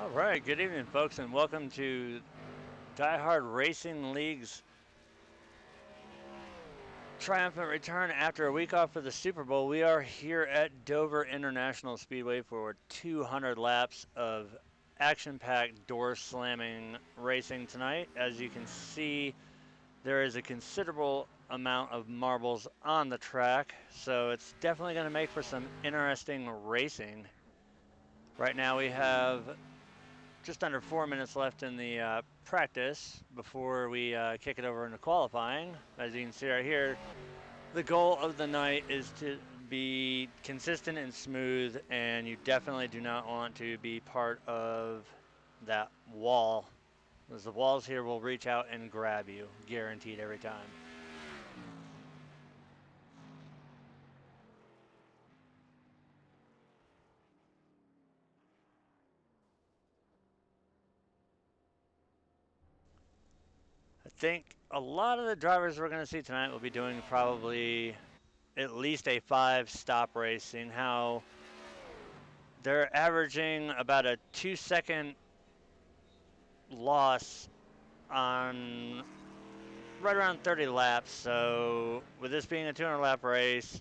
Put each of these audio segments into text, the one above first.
All right, good evening, folks, and welcome to Diehard Racing League's triumphant return after a week off for the Super Bowl. We are here at Dover International Speedway for 200 laps of action-packed, door-slamming racing tonight. As you can see, there is a considerable amount of marbles on the track, so it's definitely going to make for some interesting racing. Right now we have just under 4 minutes left in the practice before we kick it over into qualifying. As you can see right here, the goal of the night is to be consistent and smooth, and you definitely do not want to be part of that wall, because the walls here will reach out and grab you, guaranteed every time. I think a lot of the drivers we're going to see tonight will be doing probably at least a 5-stop race, seeing how they're averaging about a 2-second loss on right around 30 laps. So with this being a 200-lap race,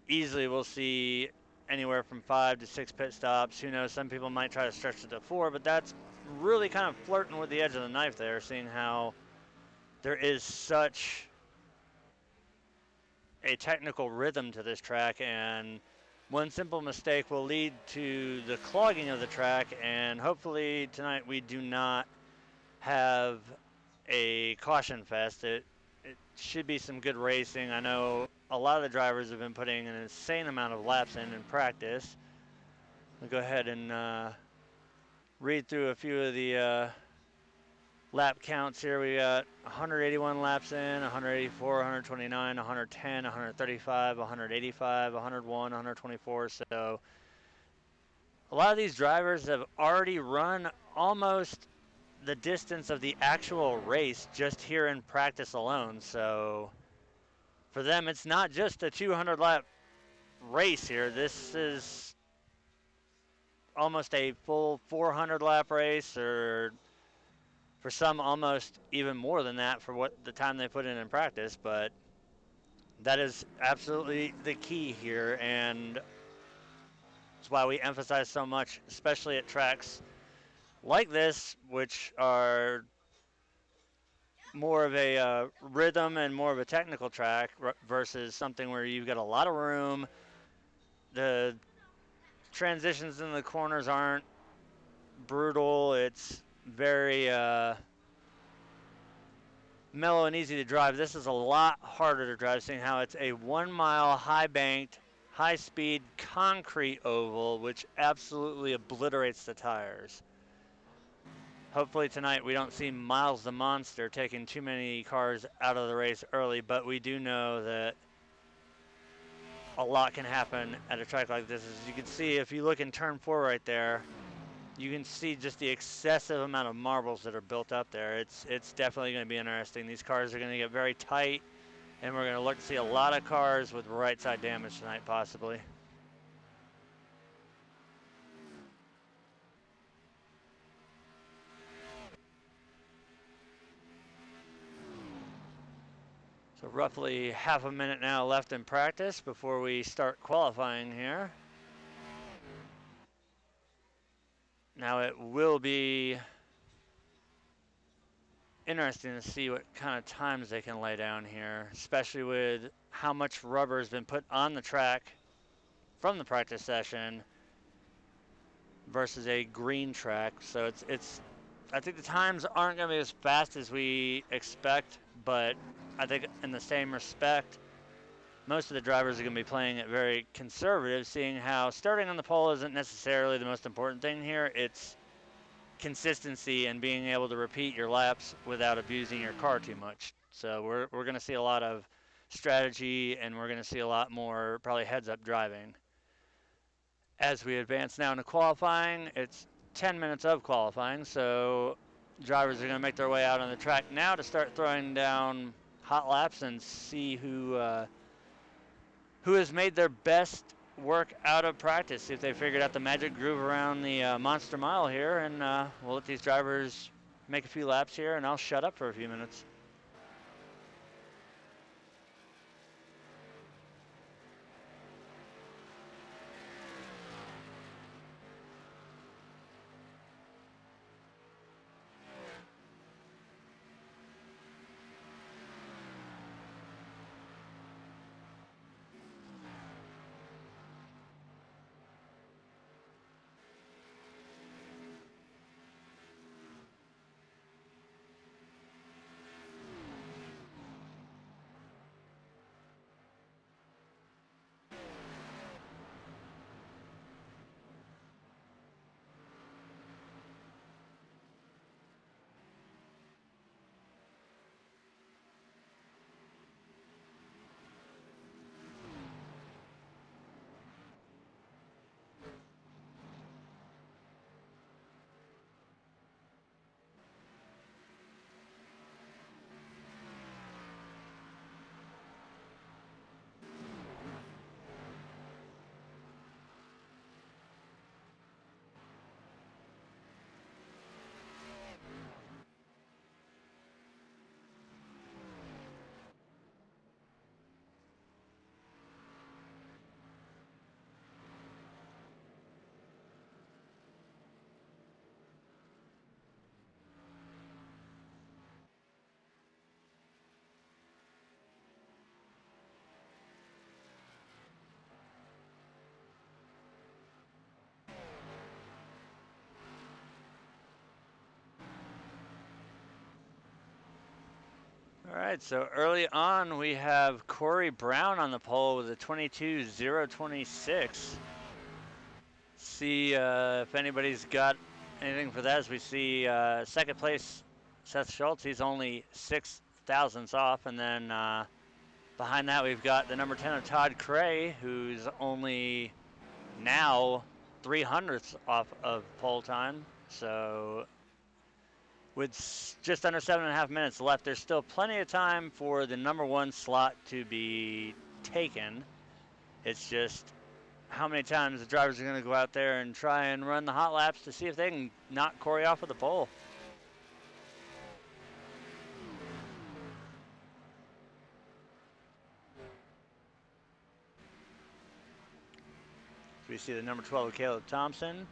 easily we'll see anywhere from 5 to 6 pit stops. Who knows? Some people might try to stretch it to 4, but that's really kind of flirting with the edge of the knife there, seeing how there is such a technical rhythm to this track, and one simple mistake will lead to the clogging of the track, and hopefully tonight we do not have a caution fest. It should be some good racing. I know a lot of the drivers have been putting an insane amount of laps in practice. I'll go ahead and read through a few of the lap counts here. We got 181 laps in, 184, 129, 110, 135, 185, 101, 124. So a lot of these drivers have already run almost the distance of the actual race just here in practice alone. So for them, it's not just a 200 lap race here. This is almost a full 400 lap race, or for some almost even more than that for what the time they put in practice. But that is absolutely the key here, and it's why we emphasize so much, especially at tracks like this, which are more of a rhythm and more of a technical track versus something where you've got a lot of room. The transitions in the corners aren't brutal. It's very mellow and easy to drive. This is a lot harder to drive, seeing how it's a 1 mile high banked, high speed concrete oval, which absolutely obliterates the tires. Hopefully tonight we don't see Miles the Monster taking too many cars out of the race early, but we do know that a lot can happen at a track like this. As you can see, if you look in turn 4 right there, you can see just the excessive amount of marbles that are built up there. It's definitely going to be interesting. These cars are going to get very tight, and we're going to look to see a lot of cars with right side damage tonight, possibly. So roughly half a minute now left in practice before we start qualifying here. Now it will be interesting to see what kind of times they can lay down here, especially with how much rubber has been put on the track from the practice session versus a green track. So I think the times aren't going to be as fast as we expect, but I think in the same respect, most of the drivers are going to be playing it very conservative, seeing how starting on the pole isn't necessarily the most important thing here. It's consistency and being able to repeat your laps without abusing your car too much. So we're going to see a lot of strategy, and we're going to see a lot more probably heads-up driving. As we advance now into qualifying, it's 10 minutes of qualifying, so drivers are going to make their way out on the track now to start throwing down hot laps and see who has made their best work out of practice, see if they figured out the magic groove around the Monster Mile here, and we'll let these drivers make a few laps here, and I'll shut up for a few minutes. All right, so early on we have Corey Brown on the pole with a 22.026. See if anybody's got anything for that as we see second place Seth Schultz. He's only 6 thousandths off, and then behind that we've got the number 10 of Todd Cray, who's only now 300ths off of pole time. So with just under 7.5 minutes left, there's still plenty of time for the number 1 slot to be taken. It's just how many times the drivers are going to go out there and try and run the hot laps to see if they can knock Corey off of the pole. So we see the number 12 of Caleb Thompson.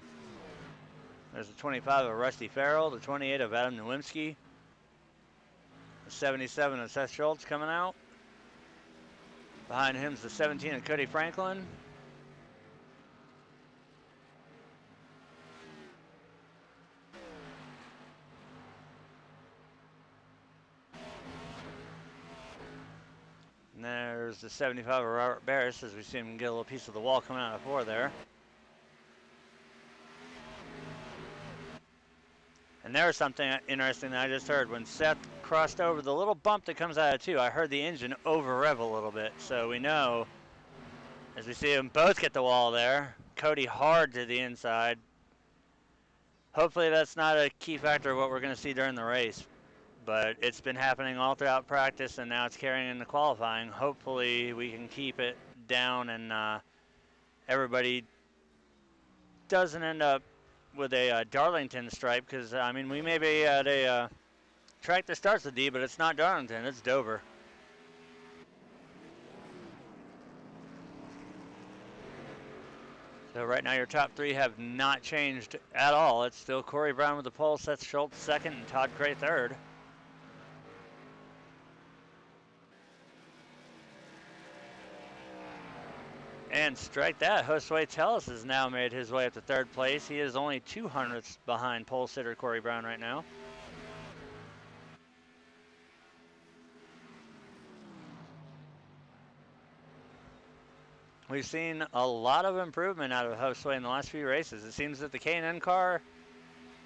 There's the 25 of Rusty Farrell, the 28 of Adam Nowinski, the 77 of Seth Schultz coming out. Behind him is the 17 of Cody Franklin. And there's the 75 of Robert Barris as we see him get a little piece of the wall coming out of 4 there. And there was something interesting that I just heard. When Seth crossed over the little bump that comes out of 2, I heard the engine over-rev a little bit. So we know, as we see them both get the wall there, Cody hard to the inside. Hopefully that's not a key factor of what we're going to see during the race. But it's been happening all throughout practice, and now it's carrying into qualifying. Hopefully we can keep it down and everybody doesn't end up with a Darlington stripe, because I mean, we may be at a track that starts with D, but it's not Darlington, it's Dover. So right now your top 3 have not changed at all. It's still Corey Brown with the pole, Seth Schultz second, and Todd Cray third. And strike that, Josue Tellis has now made his way up to third place. He is only 200ths behind pole sitter Corey Brown right now. We've seen a lot of improvement out of Josue in the last few races. It seems that the K&N car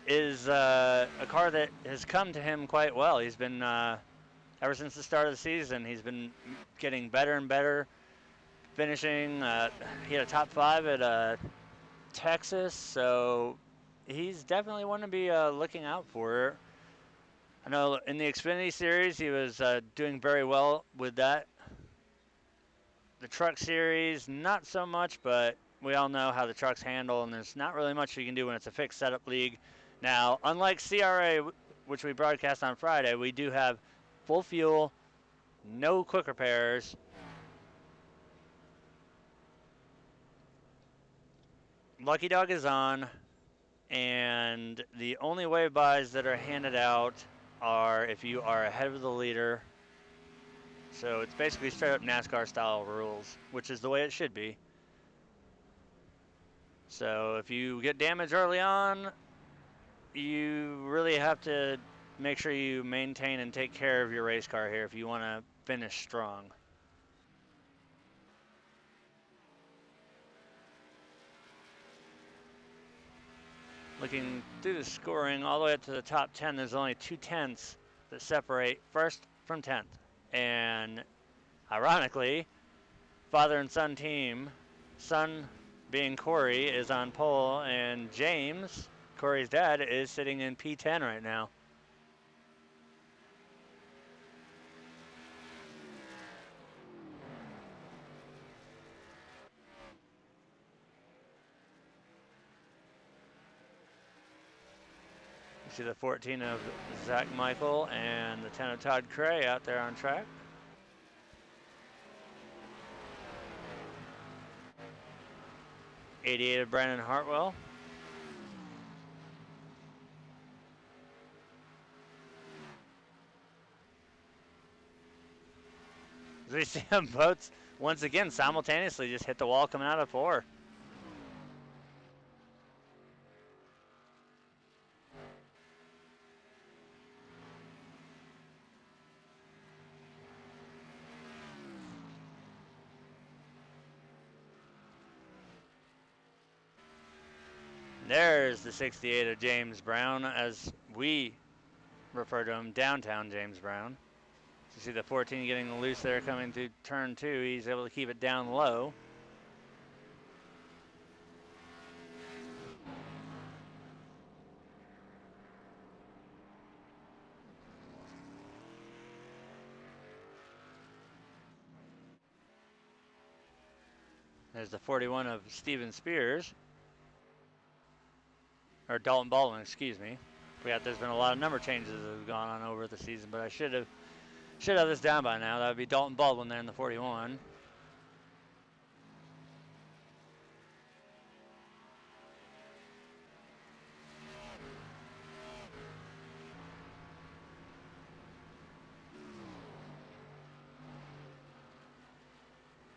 is a car that has come to him quite well. He's been, ever since the start of the season, he's been getting better and better. Finishing, he had a top 5 at Texas, so he's definitely one to be looking out for. I know in the Xfinity series he was doing very well with that. The truck series, not so much, but we all know how the trucks handle, and there's not really much you can do when it's a fixed setup league. Now, unlike CRA, which we broadcast on Friday, we do have full fuel, no quick repairs. Lucky Dog is on, and the only wave buys that are handed out are if you are ahead of the leader. So it's basically straight up NASCAR style rules, which is the way it should be. So if you get damage early on, you really have to make sure you maintain and take care of your race car here if you want to finish strong. Looking through the scoring all the way up to the top 10, there's only 2 tenths that separate first from 10th. And ironically, father and son team, son being Corey, is on pole, and James, Corey's dad, is sitting in P10 right now. You see the 14 of Zach Michael and the 10 of Todd Cray out there on track. '88 of Brandon Hartwell. As we see them both once again simultaneously just hit the wall coming out of 4. There's the 68 of James Brown, as we refer to him, downtown James Brown. You see the 14 getting loose there coming through turn 2. He's able to keep it down low. There's the 41 of Steven Spears. Or Dalton Baldwin, excuse me. There's been a lot of number changes that have gone on over the season, but I should have this down by now. That would be Dalton Baldwin there in the 41.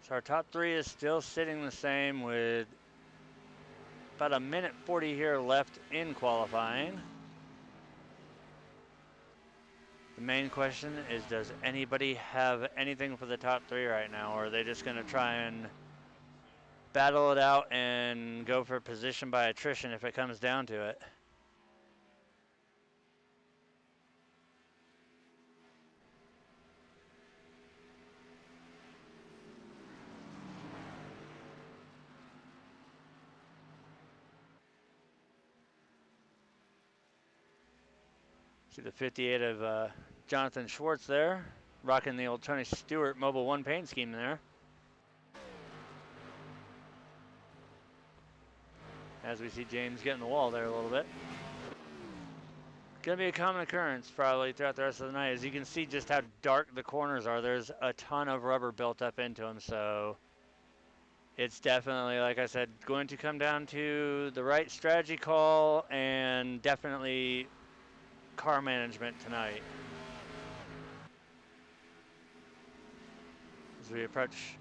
So our top 3 is still sitting the same with about a minute 40 here left in qualifying. The main question is, does anybody have anything for the top 3 right now, or are they just going to try and battle it out and go for position by attrition if it comes down to it? See the 58 of Jonathan Schwartz there, rocking the old Tony Stewart Mobile 1 paint scheme there. As we see James getting the wall there a little bit. Gonna be a common occurrence probably throughout the rest of the night. As you can see just how dark the corners are, there's a ton of rubber built up into them, so it's definitely, like I said, going to come down to the right strategy call and definitely car management tonight. As we approach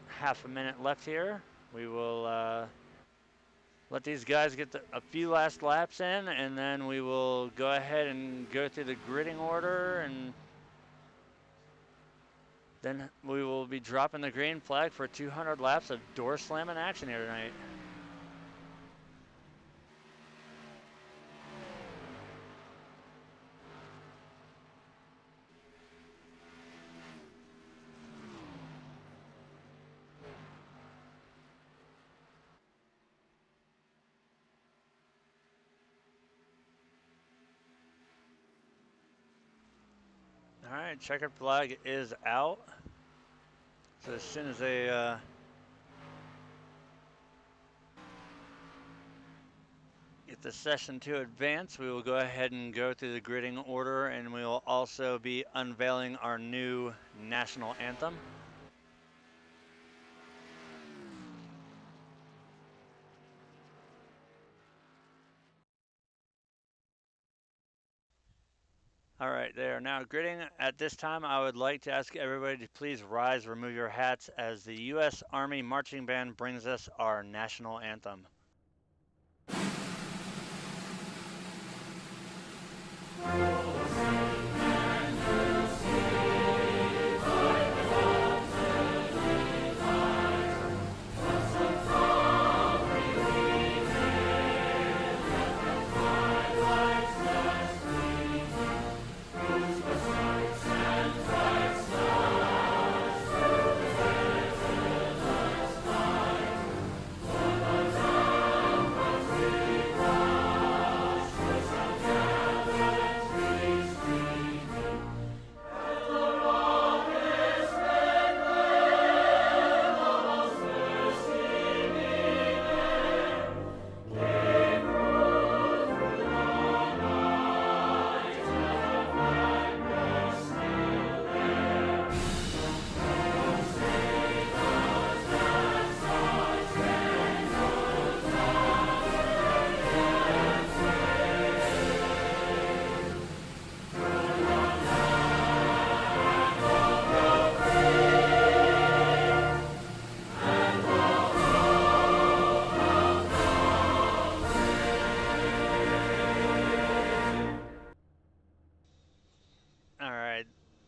half a minute left here, we will let these guys get a few last laps in, and then we will go ahead and go through the gridding order, and then we will be dropping the green flag for 200 laps of door slamming action here tonight. All right, checkered flag is out. So as soon as they get the session to advance, we will go ahead and go through the gridding order, and we will also be unveiling our new national anthem. All right, they are now gridding. At this time, I would like to ask everybody to please rise, remove your hats as the U.S. Army Marching Band brings us our national anthem.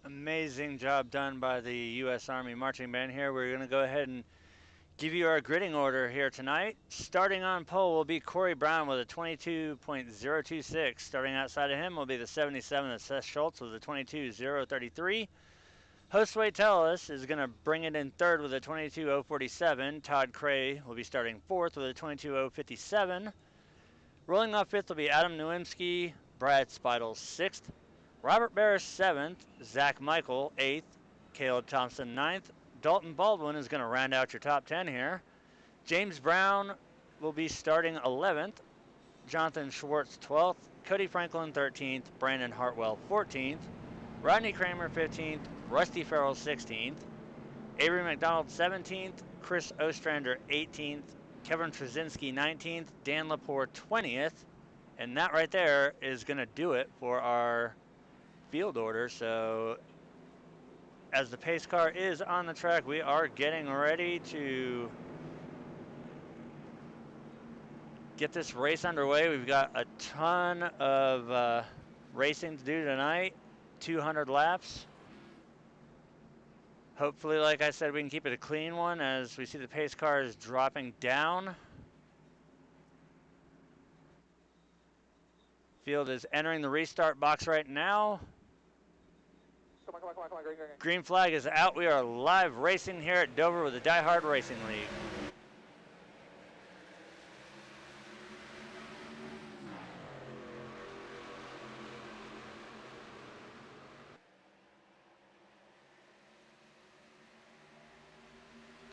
Amazing job done by the U.S. Army Marching Band here. We're going to go ahead and give you our gridding order here tonight. Starting on pole will be Corey Brown with a 22.026. Starting outside of him will be the 77 of Seth Schultz with a 22.033. Josue Tellis is going to bring it in third with a 22.047. Todd Cray will be starting fourth with a 22.057. Rolling off fifth will be Adam Nowinski, Brad Speidel sixth. Robert Barris 7th, Zach Michael 8th, Caleb Thompson 9th. Dalton Baldwin is going to round out your top 10 here. James Brown will be starting 11th, Jonathan Schwartz 12th, Cody Franklin 13th, Brandon Hartwell 14th, Rodney Kramer 15th, Rusty Farrell 16th, Avery McDonald 17th, Chris Ostrander 18th, Kevin Trzynski 19th, Dan Lepore 20th, and that right there is going to do it for our field order. So as the pace car is on the track, we are getting ready to get this race underway. We've got a ton of racing to do tonight, 200 laps. Hopefully, like I said, we can keep it a clean one as we see the pace car is dropping down. Field is entering the restart box right now. Come on, green flag is out. We are live racing here at Dover with the Diehard Racing League.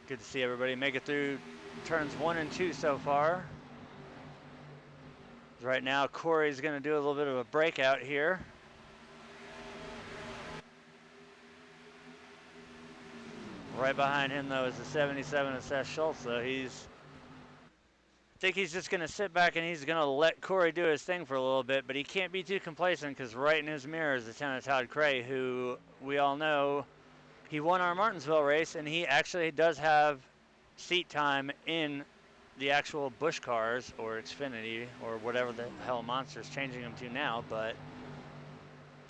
Good to see everybody make it through turns 1 and 2 so far. Right now, Corey's going to do a little bit of a breakout here. Right behind him, though, is the 77 of Seth Schultz. So I think he's just going to sit back and he's going to let Corey do his thing for a little bit, but he can't be too complacent because right in his mirror is the 10 of Todd Cray, who we all know he won our Martinsville race, and he actually does have seat time in the actual Busch cars or Xfinity or whatever the hell Monster's changing them to now, but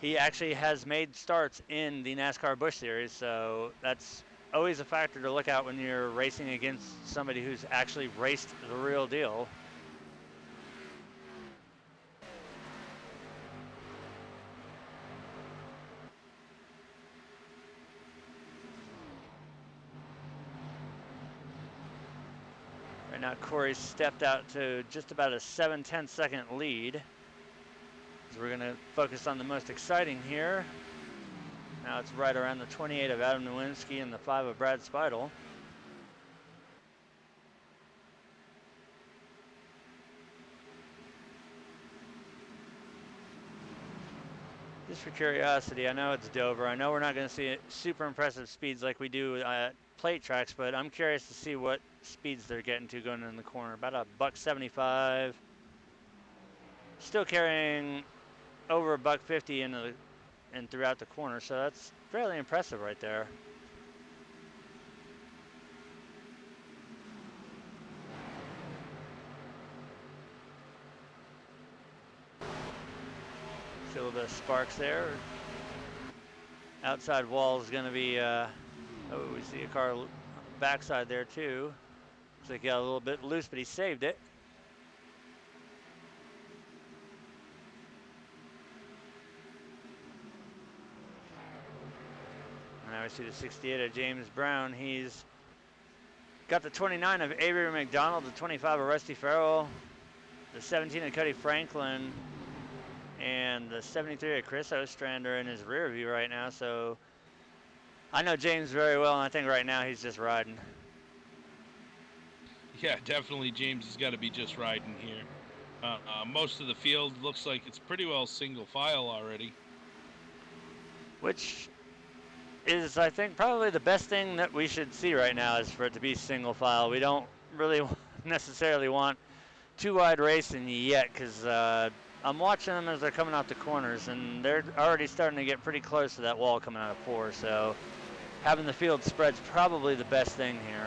he actually has made starts in the NASCAR Busch Series, so that's always a factor to look at when you're racing against somebody who's actually raced the real deal. Right now, Corey stepped out to just about a 7/10 second lead. So we're going to focus on the most exciting here. Now it's right around the 28 of Adam Nowinski and the 5 of Brad Speidel. Just for curiosity, I know it's Dover. I know we're not going to see super impressive speeds like we do at plate tracks, but I'm curious to see what speeds they're getting to going in the corner. About a $1.75. Still carrying over a $1.50 and throughout the corner, so that's fairly impressive right there. See a little bit of sparks there. Outside wall is going to be, oh, we see a car backside there too. Looks like he got a little bit loose, but he saved it. And now we see the 68 of James Brown. He's got the 29 of Avery McDonald, the 25 of Rusty Farrell, the 17 of Cody Franklin, and the 73 of Chris Ostrander in his rear view right now. So I know James very well, and I think right now he's just riding. Yeah, definitely James has got to be just riding here. Most of the field looks like it's pretty well single file already. Which is, I think, probably the best thing that we should see right now is for it to be single file. We don't really necessarily want too wide racing yet, because I'm watching them as they're coming out the corners, and they're already starting to get pretty close to that wall coming out of 4. So having the field spread's probably the best thing here.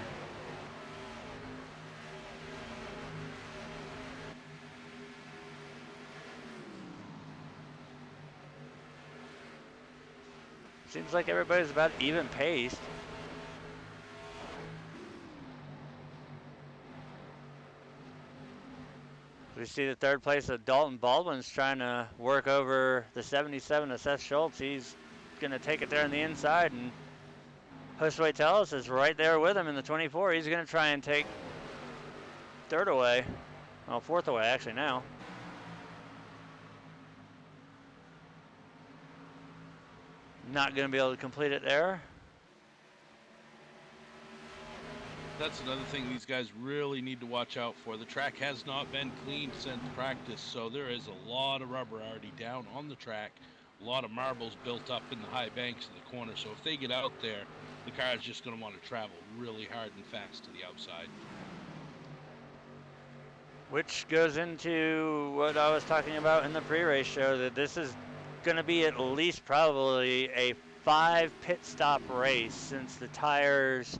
Seems like everybody's about even paced. We see the third place of Dalton Baldwin's trying to work over the 77 of Seth Schultz. He's going to take it there on the inside, and Josue Tellis is right there with him in the 24. He's going to try and take third away. Well, fourth away actually now. Not going to be able to complete it there. That's another thing these guys really need to watch out for. The track has not been cleaned since practice, so there is a lot of rubber already down on the track, a lot of marbles built up in the high banks of the corner. So if they get out there, the car is just going to want to travel really hard and fast to the outside. Which goes into what I was talking about in the pre-race show, that this is going to be at least probably a 5 pit stop race, since the tires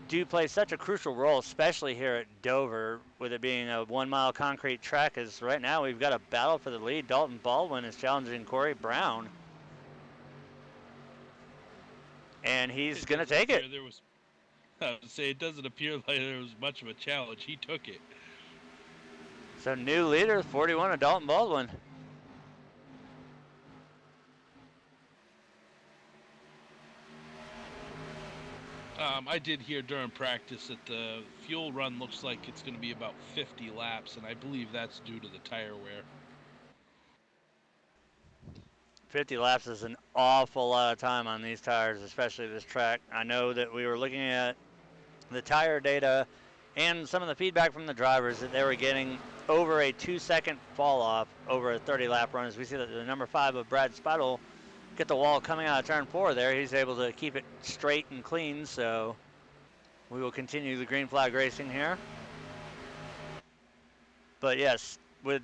do play such a crucial role, especially here at Dover, with it being a 1 mile concrete track. As right now we've got a battle for the lead. Dalton Baldwin is challenging Corey Brown, and he's going to take it. I would say it doesn't appear like there was much of a challenge. He took it. So new leader, 41 of Dalton Baldwin. I did hear during practice that the fuel run looks like it's going to be about 50 laps, and I believe that's due to the tire wear. 50 laps is an awful lot of time on these tires, especially this track. I know that we were looking at the tire data and some of the feedback from the drivers that they were getting over a 2-second fall off over a 30-lap run. As we see that the number 5 of Brad Speidel get the wall coming out of turn 4 there. He's able to keep it straight and clean, so we will continue the green flag racing here. But yes, with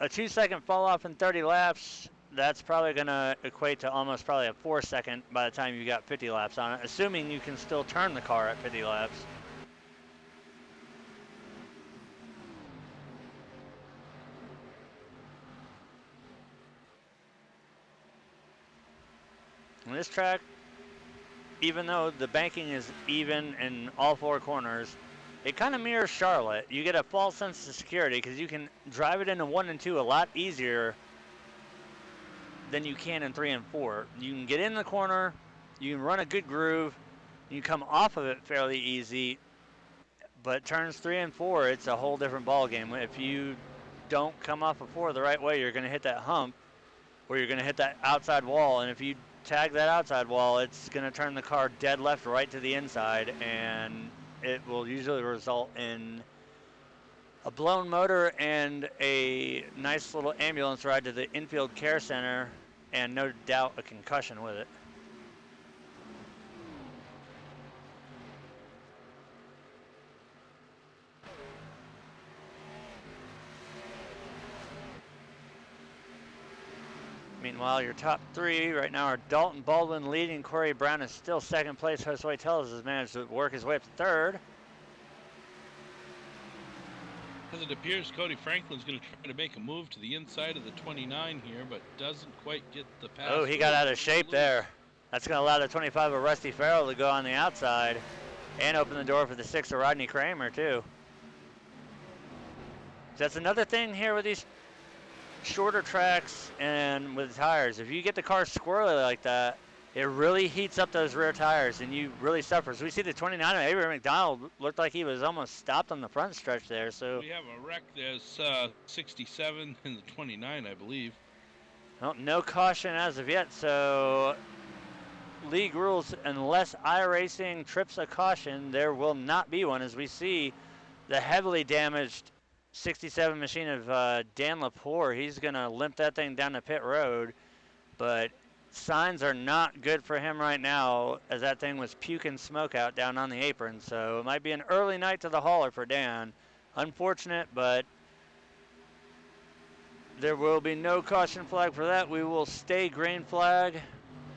a 2-second fall off in 30 laps, that's probably going to equate to almost probably a 4-second by the time you got 50 laps on it, assuming you can still turn the car at 50 laps. And this track, even though the banking is even in all 4 corners, it kind of mirrors Charlotte. You get a false sense of security because you can drive it into 1 and 2 a lot easier than you can in 3 and 4. You can get in the corner, you can run a good groove, you come off of it fairly easy, but turns 3 and 4, it's a whole different ball game. If you don't come off of 4 the right way, you're going to hit that hump, or you're going to hit that outside wall, and if you tag that outside wall, it's going to turn the car dead left right to the inside, and it will usually result in a blown motor and a nice little ambulance ride to the infield care center, and no doubt a concussion with it. Meanwhile, your top three right now are Dalton Baldwin leading. Corey Brown is still second place. Josue Tellez has managed to work his way up to third. As it appears, Cody Franklin's going to try to make a move to the inside of the 29 here, but doesn't quite get the pass. Oh, he got out of shape there. That's going to allow the 25 of Rusty Farrell to go on the outside and open the door for the 6 of Rodney Kramer, too. So that's another thing here with these shorter tracks and with the tires. If you get the car squirrely like that, it really heats up those rear tires and you really suffer. So we see the 29 of Abraham McDonald looked like he was almost stopped on the front stretch there. So we have a wreck. There's 67 in the 29, I believe. Well, no caution as of yet. So league rules, unless iRacing trips a caution, there will not be one, as we see the heavily damaged 67 machine of Dan Lepore. He's going to limp that thing down the pit road, but signs are not good for him right now, as that thing was puking smoke out down on the apron. So it might be an early night to the hauler for Dan. Unfortunate, but there will be no caution flag for that. We will stay green flag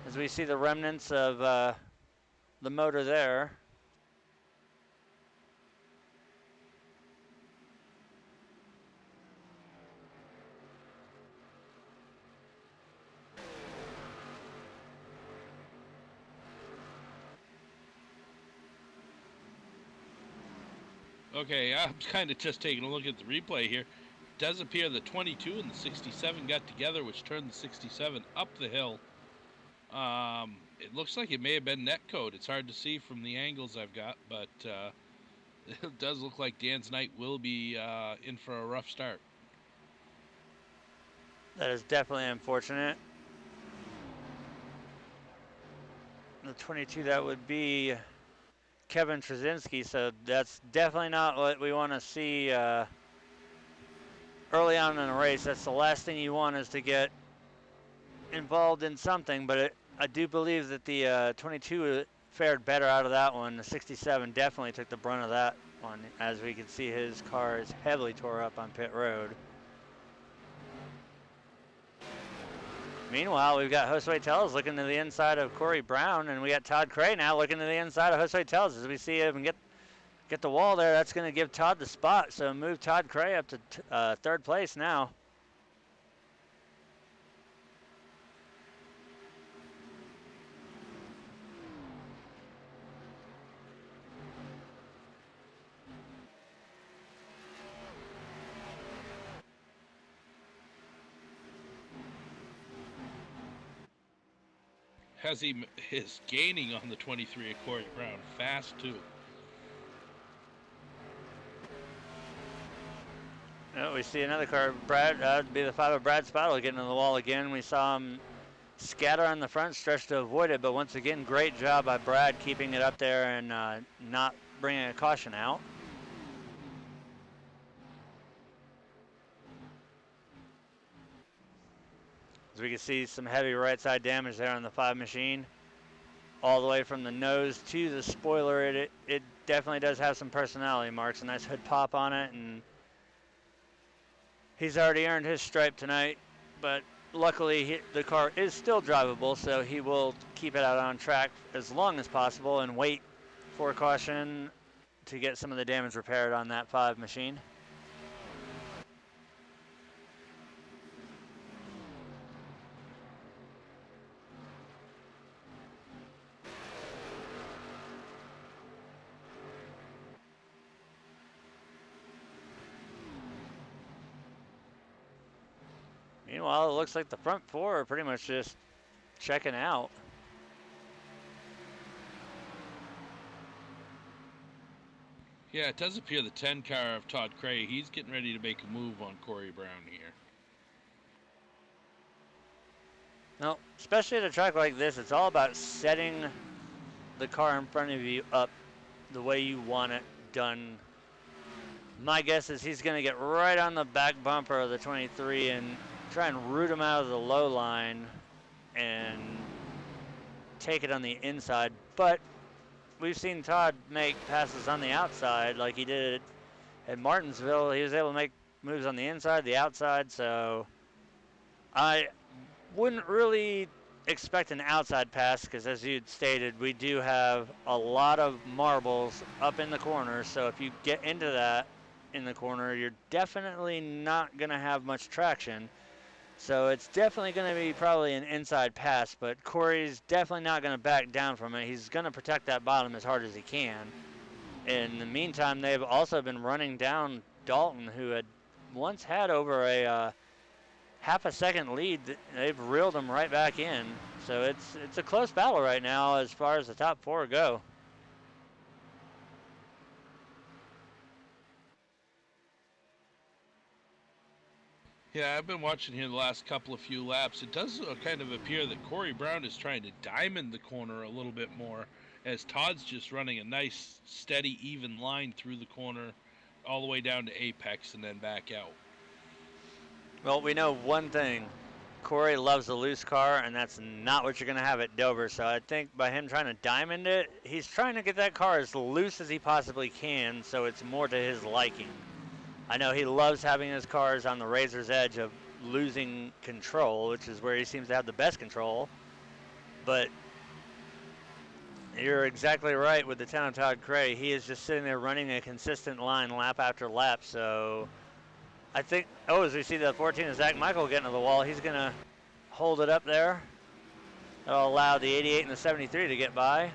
as we see the remnants of the motor there. Okay, I'm kind of just taking a look at the replay here. It does appear the 22 and the 67 got together, which turned the 67 up the hill. It looks like it may have been net code. It's hard to see from the angles I've got, but it does look like Dan's night will be in for a rough start. That is definitely unfortunate. The 22, that would be Kevin Trzynski, so that's definitely not what we want to see early on in a race. That's the last thing you want, is to get involved in something, but I do believe that the 22 fared better out of that one. The 67 definitely took the brunt of that one, as we can see his car is heavily tore up on pit road. Meanwhile, we've got Josue Tellez looking to the inside of Corey Brown, and we got Todd Cray now looking to the inside of Josue Tellez. As we see him get the wall there, that's going to give Todd the spot. So move Todd Cray up to third place now. As he is gaining on the 23 of Corey Brown, fast too. Oh, we see another car. Brad, that'd be the 5 of Brad Spottle getting on the wall again. We saw him scatter on the front stretch to avoid it, but once again, great job by Brad keeping it up there and not bringing a caution out. As we can see some heavy right side damage there on the 5 machine. All the way from the nose to the spoiler, it definitely does have some personality marks. A nice hood pop on it, and he's already earned his stripe tonight, but luckily the car is still drivable, so he will keep it out on track as long as possible and wait for caution to get some of the damage repaired on that 5 machine. Meanwhile, it looks like the front 4 are pretty much just checking out. Yeah, it does appear the 10 car of Todd Cray, he's getting ready to make a move on Corey Brown here. No, especially at a track like this, it's all about setting the car in front of you up the way you want it done. My guess is he's going to get right on the back bumper of the 23 and try and root him out of the low line and take it on the inside. But we've seen Todd make passes on the outside like he did at Martinsville. He was able to make moves on the inside, the outside, so I wouldn't really expect an outside pass because, as you'd stated, we do have a lot of marbles up in the corner. So if you get into that in the corner, you're definitely not going to have much traction. So it's definitely going to be probably an inside pass, but Corey's definitely not going to back down from it. He's going to protect that bottom as hard as he can. In the meantime, they've also been running down Dalton, who had once had over a half a second lead. They've reeled him right back in. So it's a close battle right now as far as the top four go. Yeah, I've been watching here the last couple of few laps. It does kind of appear that Corey Brown is trying to diamond the corner a little bit more, as Todd's just running a nice, steady, even line through the corner all the way down to apex and then back out. Well, we know one thing. Corey loves a loose car, and that's not what you're going to have at Dover. So I think by him trying to diamond it, he's trying to get that car as loose as he possibly can so it's more to his liking. I know he loves having his cars on the razor's edge of losing control, which is where he seems to have the best control. But you're exactly right with the town of Todd Cray. He is just sitting there running a consistent line lap after lap. So I think, as we see the 14 of Zach Michael getting to the wall, he's going to hold it up there. That'll allow the 88 and the 73 to get by,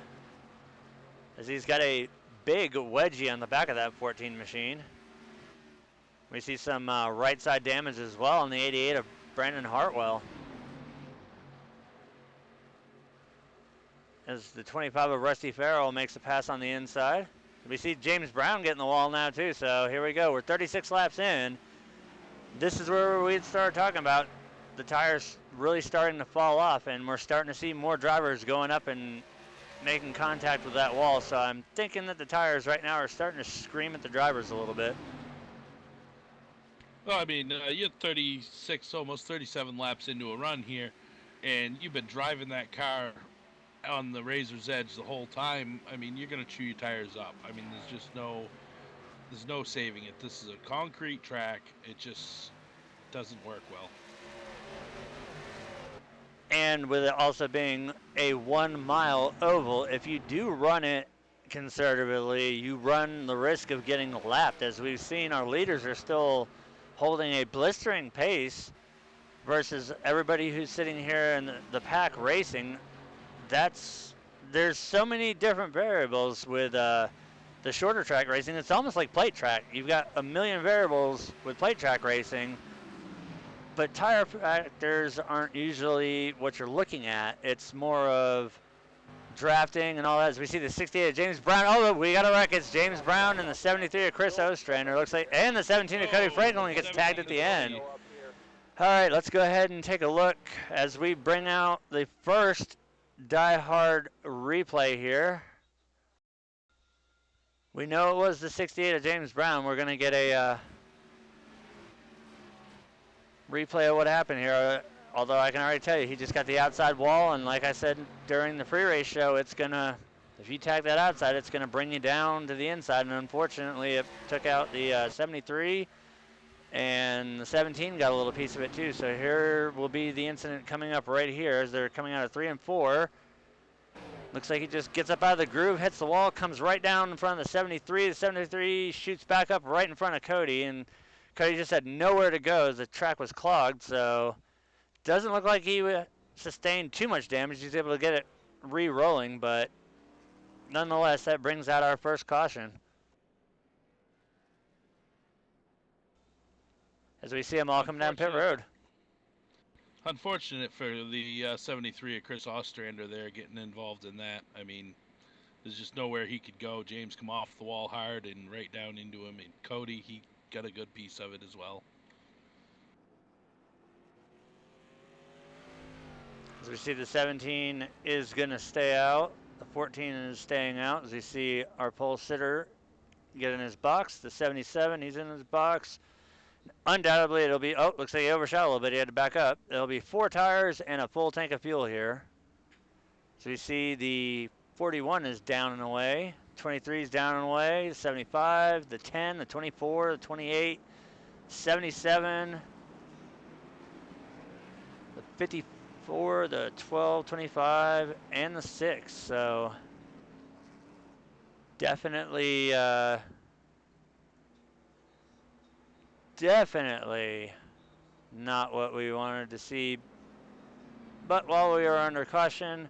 as he's got a big wedgie on the back of that 14 machine. We see some right side damage as well on the 88 of Brandon Hartwell, as the 25 of Rusty Farrell makes a pass on the inside. We see James Brown getting the wall now too, so here we go. We're 36 laps in. This is where we'd start talking about the tires really starting to fall off, and we're starting to see more drivers going up and making contact with that wall. So I'm thinking that the tires right now are starting to scream at the drivers a little bit. Well, I mean, you're 36, almost 37 laps into a run here, and you've been driving that car on the razor's edge the whole time. I mean, you're going to chew your tires up. I mean, there's no saving it. This is a concrete track. It just doesn't work well. And with it also being a 1 mile oval, if you do run it conservatively, you run the risk of getting lapped. As we've seen, our leaders are still holding a blistering pace versus everybody who's sitting here in the pack racing. There's so many different variables with the shorter track racing. It's almost like plate track. You've got a million variables with plate track racing, but tire factors aren't usually what you're looking at. It's more of drafting and all that. As we see the 68 of James Brown. Oh, we got a wreck. It's James Brown and the 73 of Chris Ostrander. Looks like, and the 17 of Cody Franklin gets tagged at the end. All right, let's go ahead and take a look as we bring out the first Diehard replay here. We know it was the 68 of James Brown. We're going to get a replay of what happened here. Although I can already tell you, he just got the outside wall, and like I said during the free race show, it's gonna, if you tag that outside, it's gonna bring you down to the inside, and unfortunately it took out the 73, and the 17 got a little piece of it too. So here will be the incident coming up right here as they're coming out of 3 and 4. Looks like he just gets up out of the groove, hits the wall, comes right down in front of the 73. The 73 shoots back up right in front of Cody, and Cody just had nowhere to go as the track was clogged, so doesn't look like he sustained too much damage. He's able to get it re-rolling, but nonetheless, that brings out our first caution. As we see them all come down pit road. Unfortunate for the 73 of Chris Ostrander there getting involved in that. I mean, there's just nowhere he could go. James come off the wall hard and right down into him. And Cody, he got a good piece of it as well. As we see, the 17 is going to stay out. The 14 is staying out. As we see our pole sitter get in his box. The 77, he's in his box. Undoubtedly, it'll be, oh, looks like he overshot a little bit. He had to back up. It'll be 4 tires and a full tank of fuel here. So we see the 41 is down and away. 23 is down and away. The 75, the 10, the 24, the 28, 77, the 54, the 12, 25, and the 6. So definitely, definitely not what we wanted to see. But while we are under caution,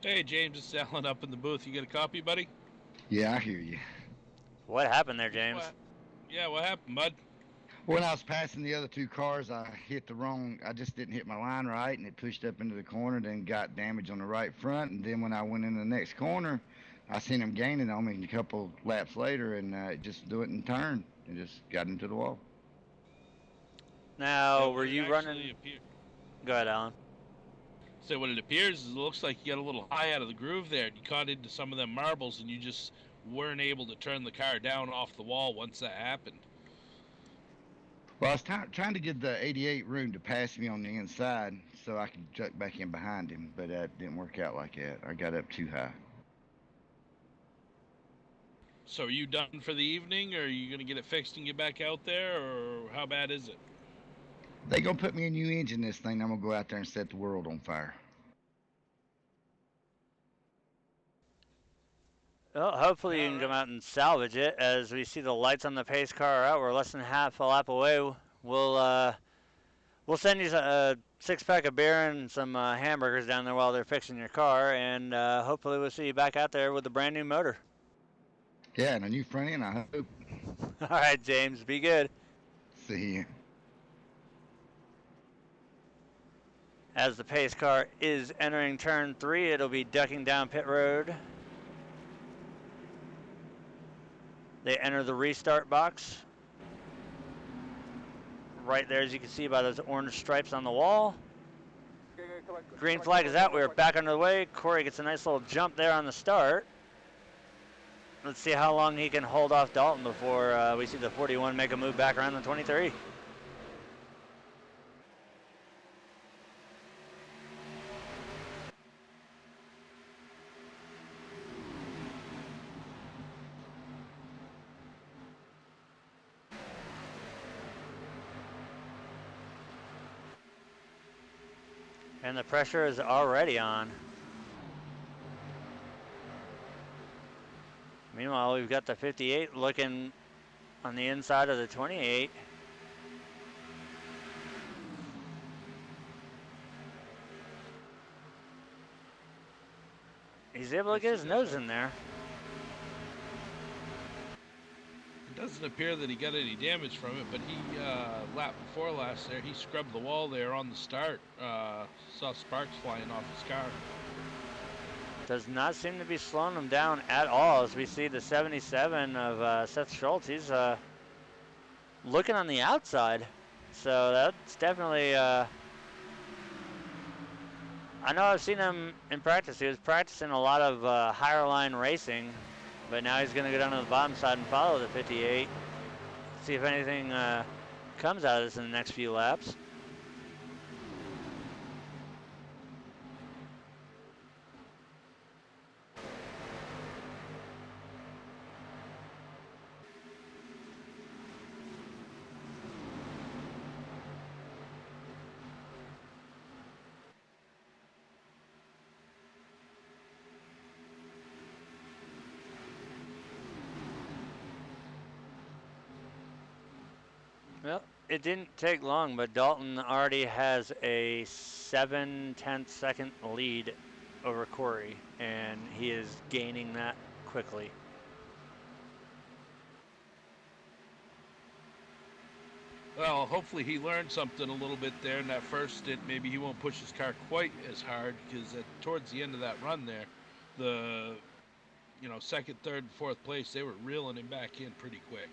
Hey, James, it's Alan up in the booth. You get a copy, buddy? Yeah, I hear you. what happened there, James? What happened, bud? When I was passing the other 2 cars, I just didn't hit my line right, and it pushed up into the corner, then got damage on the right front. And then when I went into the next corner, I seen him gaining on me a couple laps later, and it just didn't turn and just got into the wall. Now, were you running? Go ahead, Alan. So what it appears is it looks like you got a little high out of the groove there, and you caught into some of them marbles, and you just weren't able to turn the car down off the wall once that happened. Well, I was trying to give the 88 room to pass me on the inside so I could duck back in behind him, but that didn't work out like that. I got up too high. So are you done for the evening, or are you going to get it fixed and get back out there, or how bad is it? They gonna put me a new engine this thing. I'm gonna go out there and set the world on fire. Well, hopefully you can come out and salvage it. As we see the lights on the pace car are out, we're less than half a lap away. We'll send you a 6-pack of beer and some hamburgers down there while they're fixing your car, and hopefully we'll see you back out there with a brand new motor. Yeah, and a new front end, I hope. All right, James, be good. See you. As the pace car is entering turn 3, it'll be ducking down pit road. They enter the restart box. Right there, as you can see by those orange stripes on the wall. Green flag is out. We're back under the way. Corey gets a nice little jump there on the start. Let's see how long he can hold off Dalton before we see the 41 make a move back around the 23. And the pressure is already on. Meanwhile, we've got the 58 looking on the inside of the 28. He's able to get his nose in there. It doesn't appear that he got any damage from it, but he, lap before last there, he scrubbed the wall there on the start. Saw sparks flying off his car. Does not seem to be slowing him down at all, as we see the 77 of Seth Schultz. He's looking on the outside. So that's definitely, I know I've seen him in practice. He was practicing a lot of higher line racing, but now he's going to go down to the bottom side and follow the 58. See if anything comes out of this in the next few laps. Well, it didn't take long, but Dalton already has a 7/10 second lead over Corey, and he is gaining that quickly. Well, hopefully he learned something a little bit there in that first stint. Maybe he won't push his car quite as hard, because towards the end of that run there, the second, third, and fourth place, they were reeling him back in pretty quick.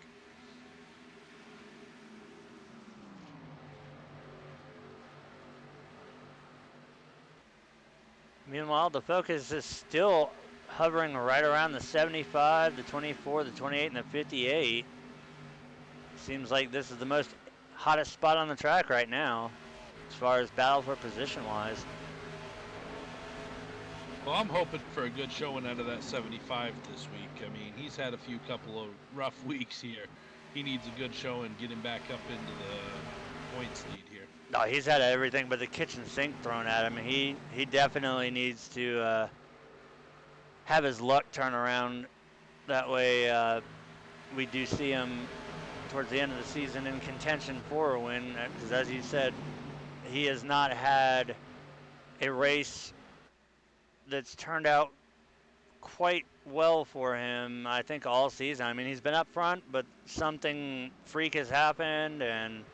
Meanwhile, the Focus is still hovering right around the 75, the 24, the 28, and the 58. Seems like this is the most hottest spot on the track right now, as far as battle for position-wise. Well, I'm hoping for a good showing out of that 75 this week. I mean, he's had a couple of rough weeks here. He needs a good showing, get him back up into the points lead here. No, he's had everything but the kitchen sink thrown at him. He definitely needs to have his luck turn around. That way we do see him towards the end of the season in contention for a win. Because as you said, he has not had a race that's turned out quite well for him, I think, all season. I mean, he's been up front, but something freak has happened, and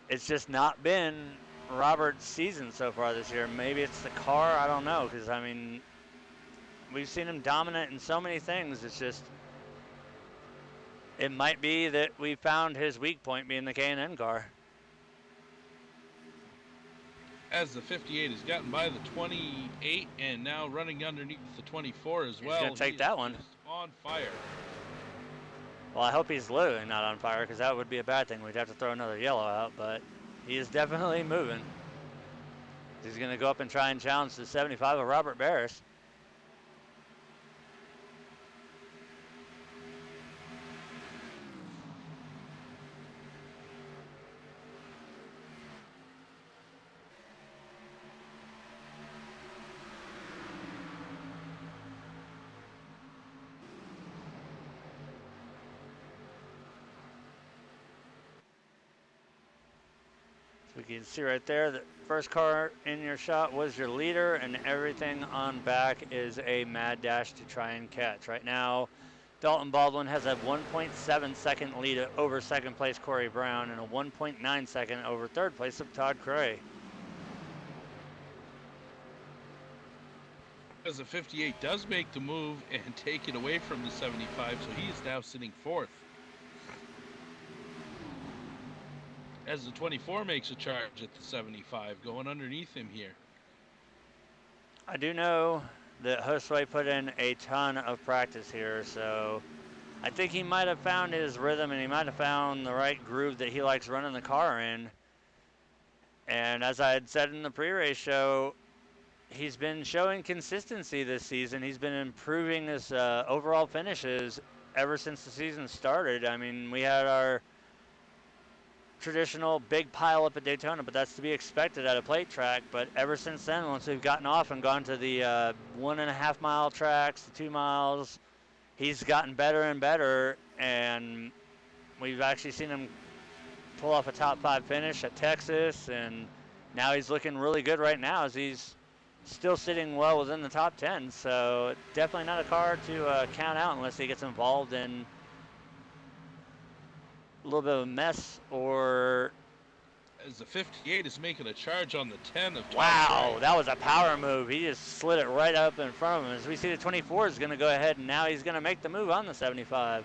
it's just not been Robert's season so far this year. Maybe it's the car, I don't know, because, I mean, we've seen him dominant in so many things. It's just, it might be that we found his weak point being the K&N car. As the 58 has gotten by the 28 and now running underneath the 24 as well. He's going to take that one. On fire. Well, I hope he's literally not on fire, because that would be a bad thing. We'd have to throw another yellow out, but he is definitely moving. He's going to go up and try and challenge the 75 of Robert Barris. We can see right there that first car in your shot was your leader, and everything on back is a mad dash to try and catch. Right now, Dalton Baldwin has a 1.7 second lead over second place Corey Brown and a 1.9 second over third place of Todd Cray. As the 58 does make the move and take it away from the 75, so he is now sitting fourth. As the 24 makes a charge at the 75, going underneath him here. I do know that Josue put in a ton of practice here, so I think he might have found his rhythm, and he might have found the right groove that he likes running the car in. And as I had said in the pre-race show, he's been showing consistency this season. He's been improving his overall finishes ever since the season started. I mean, we had our traditional big pile up at Daytona, but that's to be expected at a plate track. But ever since then, once we've gotten off and gone to the 1.5 mile tracks, the 2 miles, he's gotten better and better, and we've actually seen him pull off a top 5 finish at Texas, and now he's looking really good right now as he's still sitting well within the top 10. So definitely not a car to count out unless he gets involved in a little bit of a mess, or as the 58 is making a charge on the 10 of wow, that was a power move. He just slid it right up in front of him. As we see, the 24 is going to go ahead, and now he's going to make the move on the 75.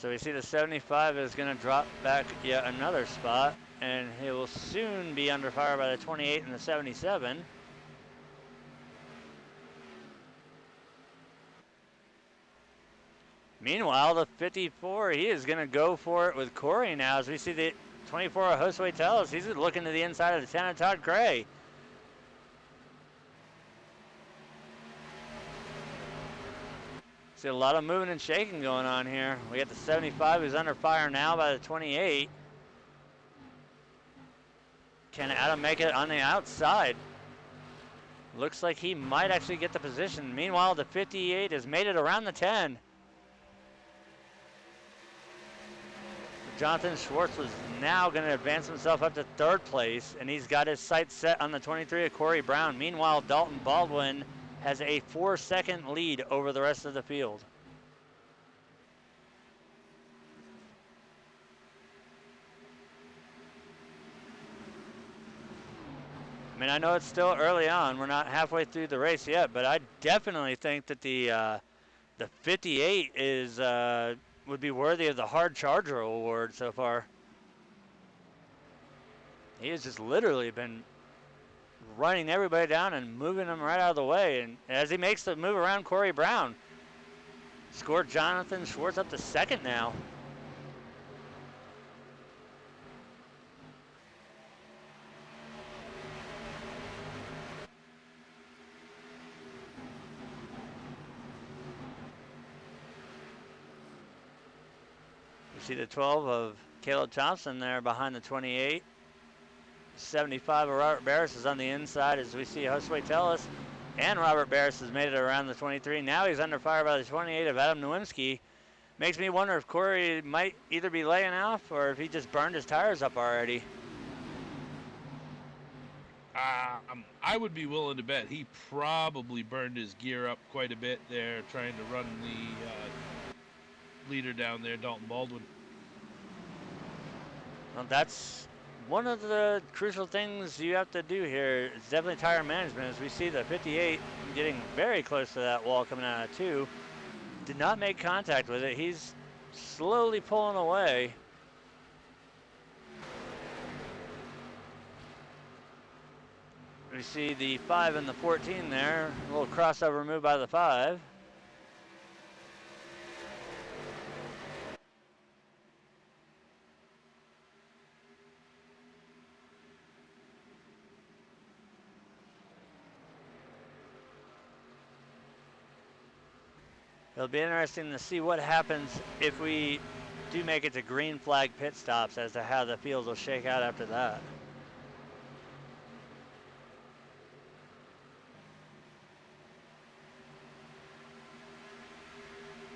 So we see the 75 is going to drop back yet another spot, and he will soon be under fire by the 28 and the 77. Meanwhile, the 54, he is going to go for it with Corey now, as we see the 24 of Josue Tellez. He's looking to the inside of the 10 of Todd Gray. See a lot of moving and shaking going on here. We got the 75 who's under fire now by the 28. Can Adam make it on the outside? Looks like he might actually get the position. Meanwhile, the 58 has made it around the 10. Jonathan Schwartz was now going to advance himself up to third place, and he's got his sights set on the 23 of Corey Brown. Meanwhile, Dalton Baldwin has a 4-second lead over the rest of the field. I mean, I know it's still early on. We're not halfway through the race yet, but I definitely think that the 58 is would be worthy of the Hard Charger award so far. He has just literally been running everybody down and moving them right out of the way. And as he makes the move around Corey Brown, scored Jonathan Schwartz up to second now. You see the 12 of Caleb Thompson there behind the 28. 75 of Robert Barris is on the inside, as we see Josue Tellez and Robert Barris has made it around the 23. Now he's under fire by the 28 of Adam Nowinski. Makes me wonder if Corey might either be laying off or if he just burned his tires up already. I would be willing to bet he probably burned his gear up quite a bit there, trying to run the leader down there, Dalton Baldwin. Well, that's one of the crucial things you have to do here. It's definitely tire management, as we see the 58 getting very close to that wall coming out of 2. Did not make contact with it. He's slowly pulling away. We see the 5 and the 14 there. A little crossover move by the 5. It'll be interesting to see what happens if we do make it to green flag pit stops as to how the field will shake out after that.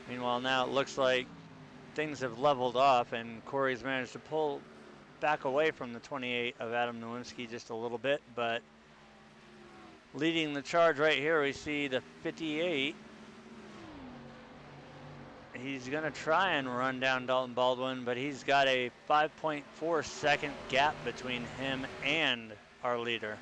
Meanwhile, now it looks like things have leveled off and Corey's managed to pull back away from the 28 of Adam Nowinski just a little bit, but leading the charge right here, we see the 58. He's going to try and run down Dalton Baldwin, but he's got a 5.4 second gap between him and our leader.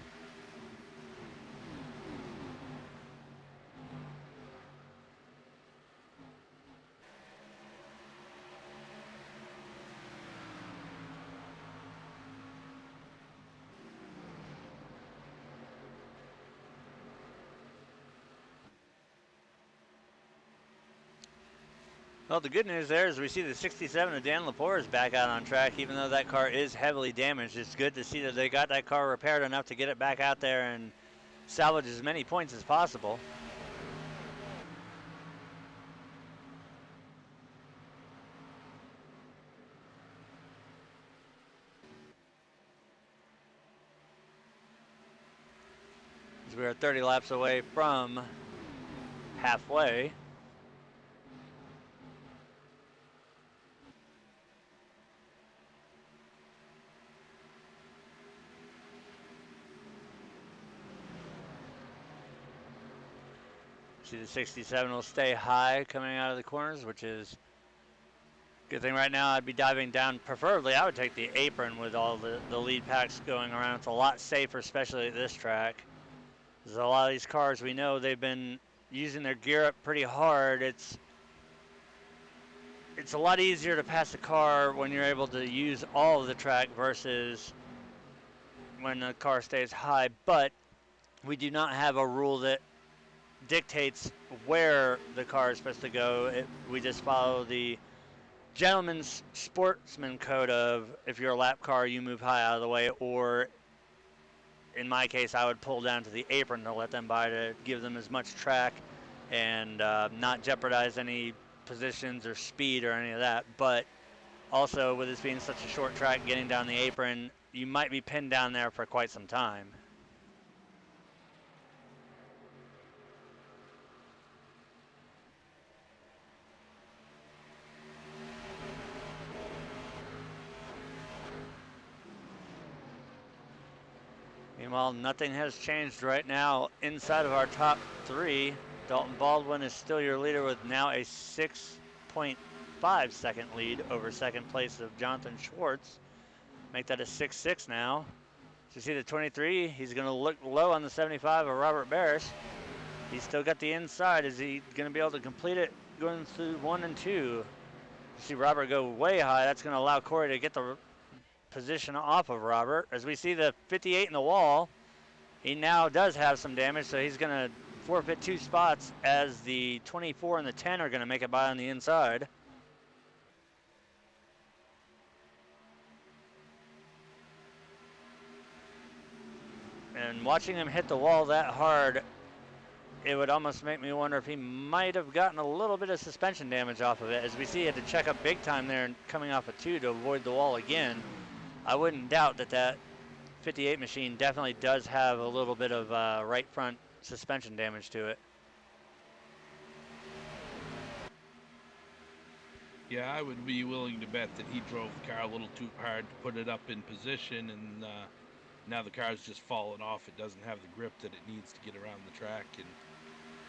Well, the good news there is we see the 67 of Dan Lepore is back out on track, even though that car is heavily damaged. It's good to see that they got that car repaired enough to get it back out there and salvage as many points as possible. As we are 30 laps away from halfway. See the 67 will stay high coming out of the corners, which is a good thing right now. I'd be diving down. Preferably, I would take the apron with all the lead packs going around. It's a lot safer, especially at this track. There's a lot of these cars, we know they've been using their gear up pretty hard. It's it's a lot easier to pass a car when you're able to use all of the track versus when the car stays high. But we do not have a rule that dictates where the car is supposed to go. We just follow the gentleman's sportsman code of if you're a lap car, you move high out of the way, or in my case, I would pull down to the apron to let them by to give them as much track and not jeopardize any positions or speed or any of that. But also, with this being such a short track, getting down the apron, you might be pinned down there for quite some time. Meanwhile, nothing has changed right now inside of our top three. Dalton Baldwin is still your leader with now a 6.5 second lead over second place of Jonathan Schwartz. Make that a 6-6 now. So you see the 23, he's going to look low on the 75 of Robert Barris. He's still got the inside. Is he going to be able to complete it going through 1 and 2? You see Robert go way high. That's going to allow Corey to get the position off of Robert. As we see the 58 in the wall, he now does have some damage, so he's going to forfeit 2 spots as the 24 and the 10 are going to make it by on the inside. And watching him hit the wall that hard, it would almost make me wonder if he might have gotten a little bit of suspension damage off of it. As we see, he had to check up big time there and coming off a 2 to avoid the wall again. I wouldn't doubt that 58 machine definitely does have a little bit of right front suspension damage to it. Yeah, I would be willing to bet that he drove the car a little too hard to put it up in position, and now the car's just fallen off. It doesn't have the grip that it needs to get around the track, and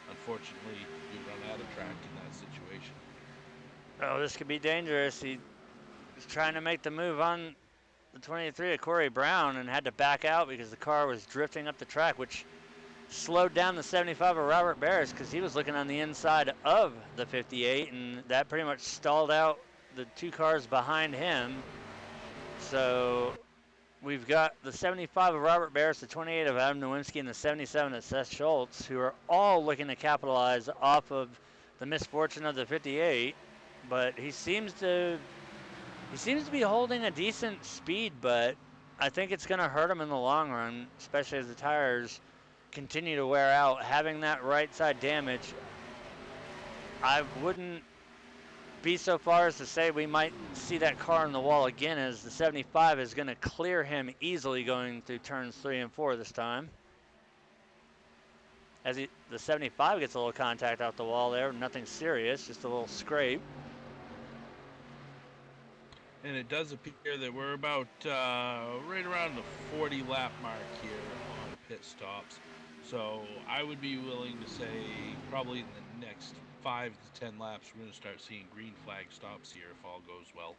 unfortunately, you run out of track in that situation. Oh, this could be dangerous. He was trying to make the move on the 23 of Corey Brown and had to back out because the car was drifting up the track, which slowed down the 75 of Robert Barris because he was looking on the inside of the 58, and that pretty much stalled out the 2 cars behind him. So we've got the 75 of Robert Barris, the 28 of Adam Nowinski, and the 77 of Seth Schultz, who are all looking to capitalize off of the misfortune of the 58. But he seems to be holding a decent speed, but I think it's going to hurt him in the long run, especially as the tires continue to wear out. Having that right side damage, I wouldn't be so far as to say we might see that car on the wall again, as the 75 is going to clear him easily going through turns 3 and 4 this time. As the 75 gets a little contact off the wall there, nothing serious, just a little scrape. And it does appear that we're about right around the 40 lap mark here on pit stops. So I would be willing to say probably in the next 5 to 10 laps, we're going to start seeing green flag stops here if all goes well.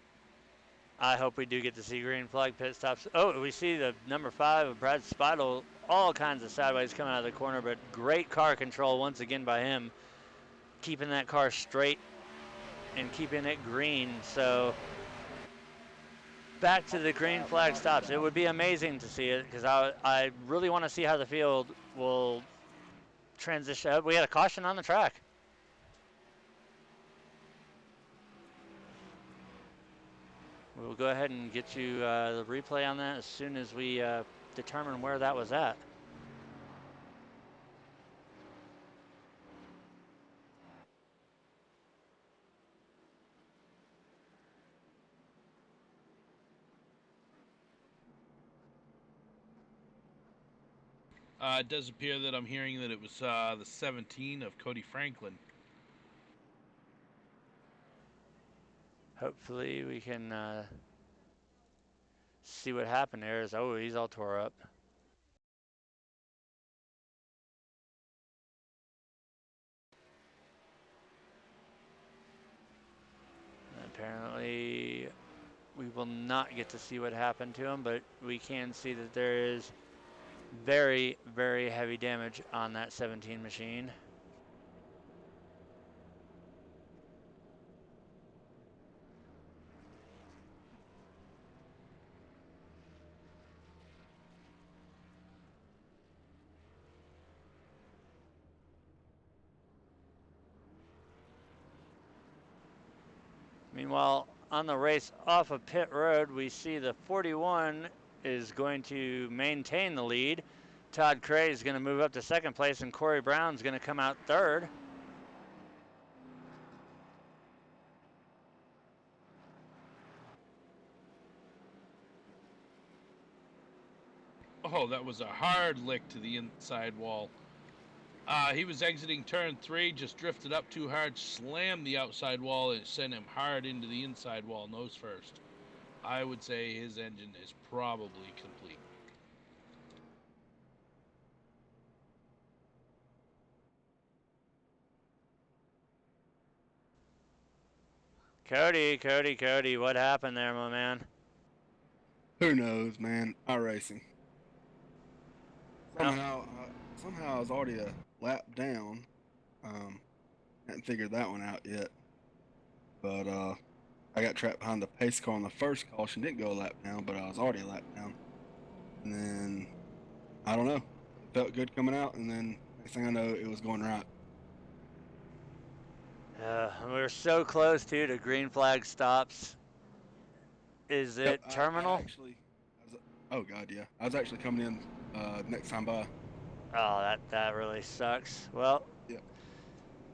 I hope we do get to see green flag pit stops. Oh, we see the number 5 of Brad Spidle, all kinds of sideways coming out of the corner, but great car control once again by him, keeping that car straight and keeping it green. So back to the green flag stops. It would be amazing to see it because I really want to see how the field will transition. We had a caution on the track. We'll go ahead and get you the replay on that as soon as we determine where that was at. It does appear that I'm hearing that it was the 17 of Cody Franklin. Hopefully we can see what happened there. Oh, he's all tore up. Apparently we will not get to see what happened to him, but we can see that there is very, very heavy damage on that 17 machine. Meanwhile, on the race off of pit road, we see the 41 is going to maintain the lead. Todd Cray is going to move up to second place, and Corey Brown's going to come out third. Oh, that was a hard lick to the inside wall. He was exiting turn 3, just drifted up too hard, slammed the outside wall, and sent him hard into the inside wall, nose first. I would say his engine is probably complete. Cody, what happened there, my man? Who knows, man? iRacing. Somehow I was already a lap down. Hadn't figured that one out yet. But I got trapped behind the pace car on the first caution. Didn't go a lap down, but I was already a lap down. And then, I don't know. It felt good coming out, and then next thing I know, it was going right. We were so close, too, to green flag stops. Is it terminal? Oh, God, yeah. I was actually coming in next time by. Oh, that really sucks. Well, yeah.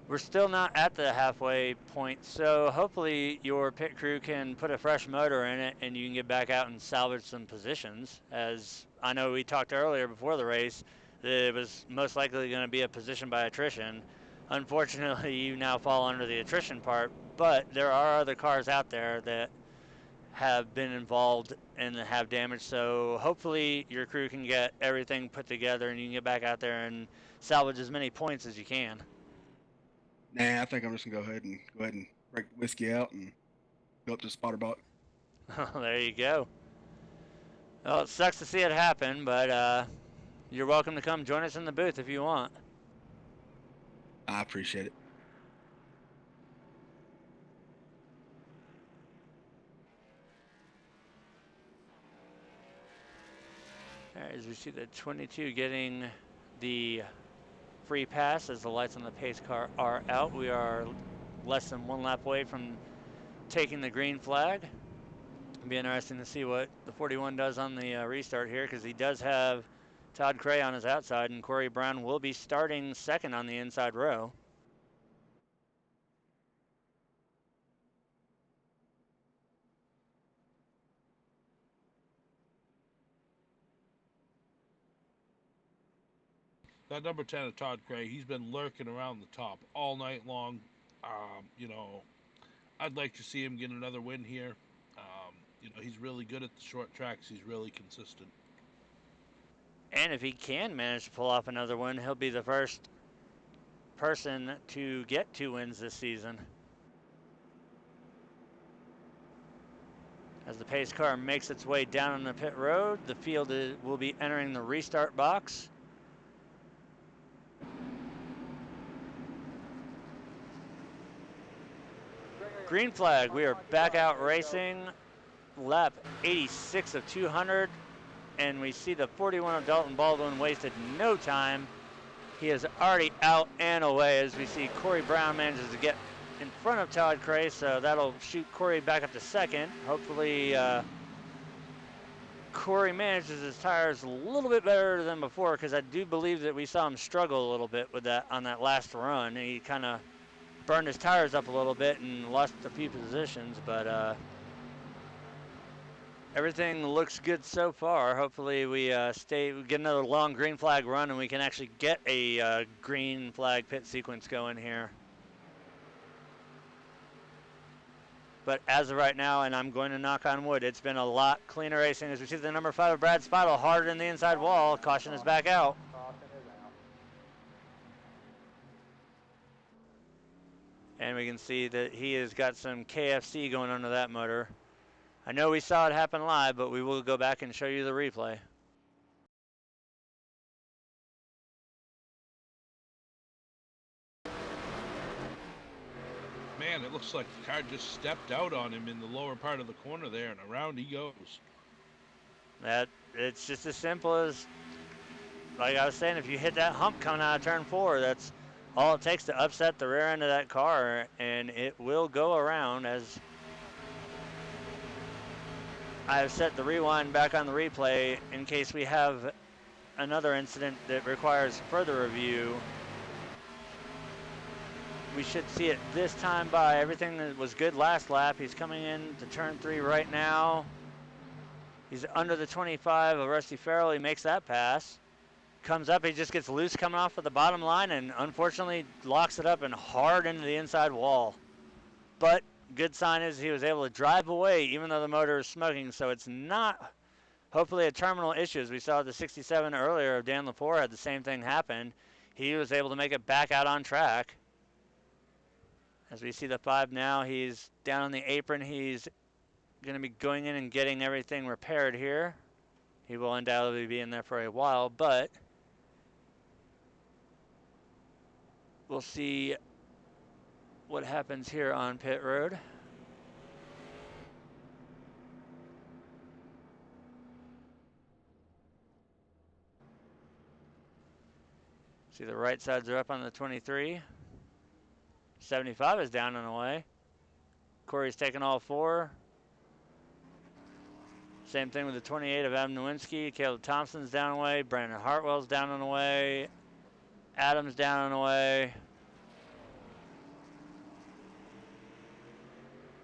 We're still not at the halfway point, so hopefully your pit crew can put a fresh motor in it and you can get back out and salvage some positions. As I know we talked earlier before the race, that it was most likely going to be a position by attrition. Unfortunately, you now fall under the attrition part, but there are other cars out there that have been involved and have damage, so hopefully your crew can get everything put together and you can get back out there and salvage as many points as you can. Nah, I think I'm just gonna go ahead and break the whiskey out and go up to the spotter box. There you go. Well, it sucks to see it happen, but you're welcome to come join us in the booth if you want. I appreciate it. All right, as we see the 22 getting the free pass as the lights on the pace car are out. We are less than 1 lap away from taking the green flag. It'll be interesting to see what the 41 does on the restart here, because he does have Todd Cray on his outside, and Corey Brown will be starting second on the inside row. That number 10 of Todd Cray, he's been lurking around the top all night long. I'd like to see him get another win here. He's really good at the short tracks. He's really consistent. And if he can manage to pull off another win, he'll be the first person to get 2 wins this season. As the pace car makes its way down on the pit road, the field will be entering the restart box. Green flag, we are back out racing, lap 86 of 200, and we see the 41 of Dalton Baldwin wasted no time. He is already out and away as we see Corey Brown manages to get in front of Todd Cray, so that'll shoot Corey back up to second. Hopefully Corey manages his tires a little bit better than before, because I do believe that we saw him struggle a little bit with that on that last run. He kind of burned his tires up a little bit and lost a few positions, but everything looks good so far. Hopefully we get another long green flag run and we can actually get a green flag pit sequence going here. But as of right now, and I'm going to knock on wood, it's been a lot cleaner racing. As we see the number 5 of Brad Spidle harder in the inside wall. Caution is back out. And we can see that he has got some KFC going under that motor. I know we saw it happen live, but we will go back and show you the replay. Man, it looks like the car just stepped out on him in the lower part of the corner there, and around he goes. It's just as simple as, like I was saying, if you hit that hump coming out of turn 4, that's all it takes to upset the rear end of that car, and it will go around as I have set the rewind back on the replay in case we have another incident that requires further review. We should see it this time by. Everything that was good last lap. He's coming in to turn 3 right now. He's under the 25 of Rusty Farrell. He makes that pass. Comes up, he just gets loose coming off of the bottom line and unfortunately locks it up and hard into the inside wall. But good sign is he was able to drive away even though the motor is smoking, so it's not hopefully a terminal issue. As we saw the 67 earlier of Dan Lepore had the same thing happen. He was able to make it back out on track. As we see the 5 now, he's down on the apron. He's going to be going in and getting everything repaired here. He will undoubtedly be in there for a while, but we'll see what happens here on pit road. See the right sides are up on the 23. 75 is down and away. Corey's taking all 4. Same thing with the 28 of Adam Nowinski. Caleb Thompson's down and away. Brandon Hartwell's down and away. Adams down and away.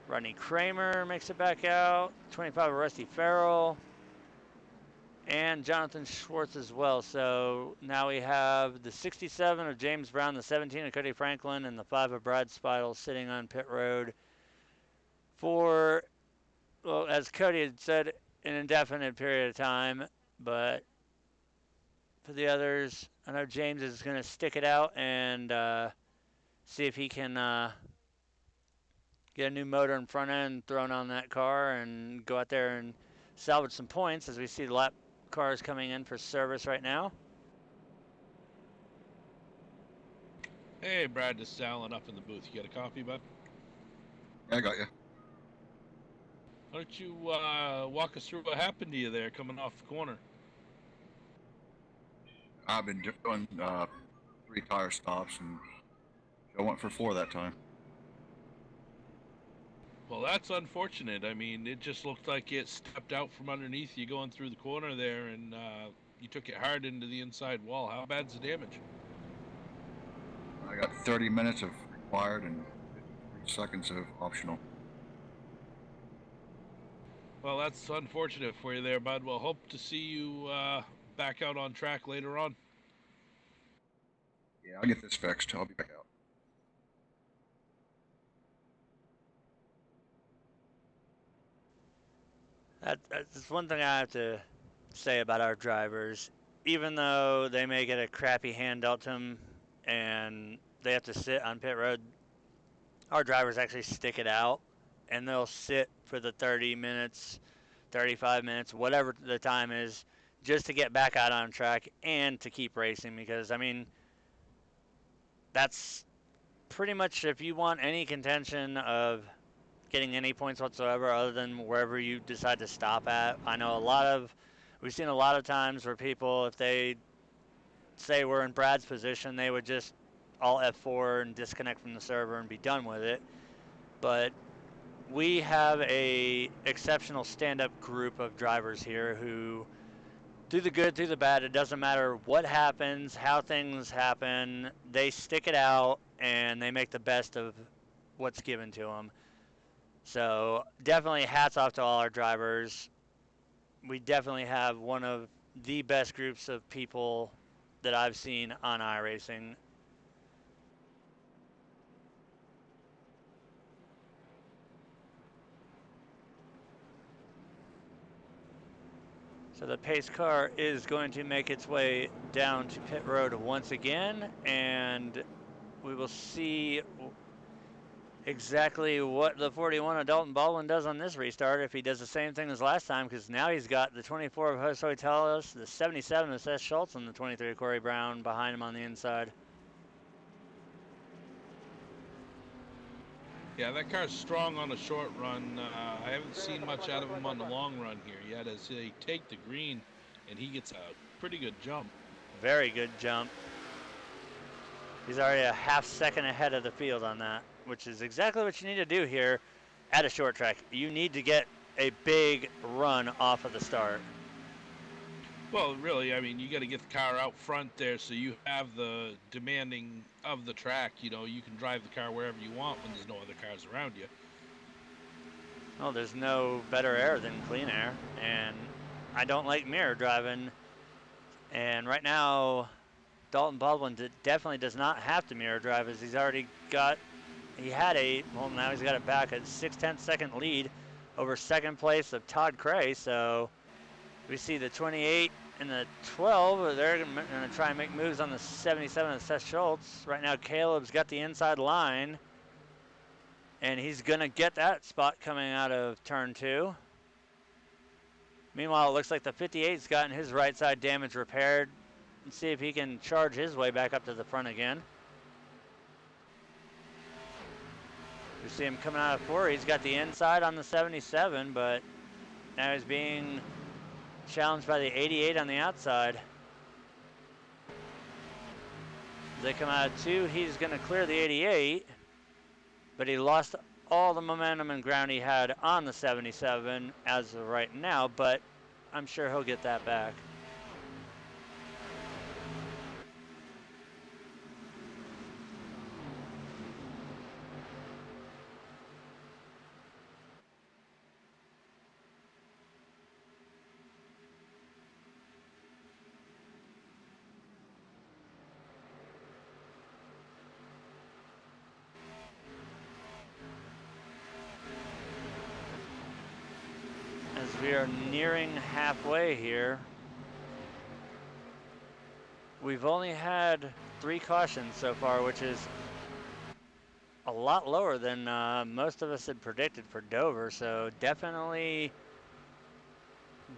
Rodney Kramer makes it back out. 25 of Rusty Farrell. And Jonathan Schwartz as well. So now we have the 67 of James Brown, the 17 of Cody Franklin, and the 5 of Brad Speidel sitting on pit road for, well, as Cody had said, an indefinite period of time. But for the others, I know James is going to stick it out and see if he can get a new motor and front end thrown on that car and go out there and salvage some points as we see the lap cars coming in for service right now. Hey, Brad, just Alan up in the booth. You got a coffee, bud? I got you. Why don't you walk us through what happened to you there coming off the corner? I've been doing 3 tire stops, and I went for 4 that time. Well, that's unfortunate. I mean, it just looked like it stepped out from underneath you going through the corner there, and you took it hard into the inside wall. How bad's the damage? I got 30 minutes of required and 3 seconds of optional. Well, that's unfortunate for you there, bud. We'll hope to see you back out on track later on. Yeah, I'll get this fixed. I'll be back out. That's one thing I have to say about our drivers. Even though they may get a crappy hand dealt to them and they have to sit on pit road, our drivers actually stick it out and they'll sit for the 30 minutes, 35 minutes, whatever the time is, just to get back out on track and to keep racing. Because, I mean, that's pretty much, if you want any contention of getting any points whatsoever other than wherever you decide to stop at. I know we've seen a lot of times where people, if they say we're in Brad's position, they would just all F4 and disconnect from the server and be done with it. But we have a exceptional stand-up group of drivers here who, through the good, through the bad, it doesn't matter what happens, how things happen, they stick it out and they make the best of what's given to them. So definitely hats off to all our drivers. We definitely have one of the best groups of people that I've seen on iRacing. So the pace car is going to make its way down to pit road once again, and we will see exactly what the 41 of Dalton Baldwin does on this restart, if he does the same thing as last time, because now he's got the 24 of Jose Teles, the 77 of Seth Schultz, and the 23 of Corey Brown behind him on the inside. Yeah, that car's strong on a short run. I haven't seen much out of him on the long run here yet, as they take the green, and he gets a pretty good jump. Very good jump. He's already a half second ahead of the field on that, which is exactly what you need to do here at a short track. You need to get a big run off of the start. Well, really, I mean, you got to get the car out front there so you have the demanding of the track. You know, you can drive the car wherever you want when there's no other cars around you. Well, there's no better air than clean air, and I don't like mirror driving. And right now, Dalton Baldwin definitely does not have to mirror drive, as he's already got, well, now he's got it back at 6/10 second lead over second place of Todd Cray. So we see the 28 and the 12, they're going to try and make moves on the 77 of Seth Schultz. Right now, Caleb's got the inside line, and he's going to get that spot coming out of turn 2. Meanwhile, it looks like the 58's gotten his right side damage repaired. Let's see if he can charge his way back up to the front again. We see him coming out of 4. He's got the inside on the 77, but now he's being challenged by the 88 on the outside. They come out of 2. He's going to clear the 88, but he lost all the momentum and ground he had on the 77 as of right now, but I'm sure he'll get that back. We are nearing halfway here. We've only had 3 cautions so far, which is a lot lower than most of us had predicted for Dover. So definitely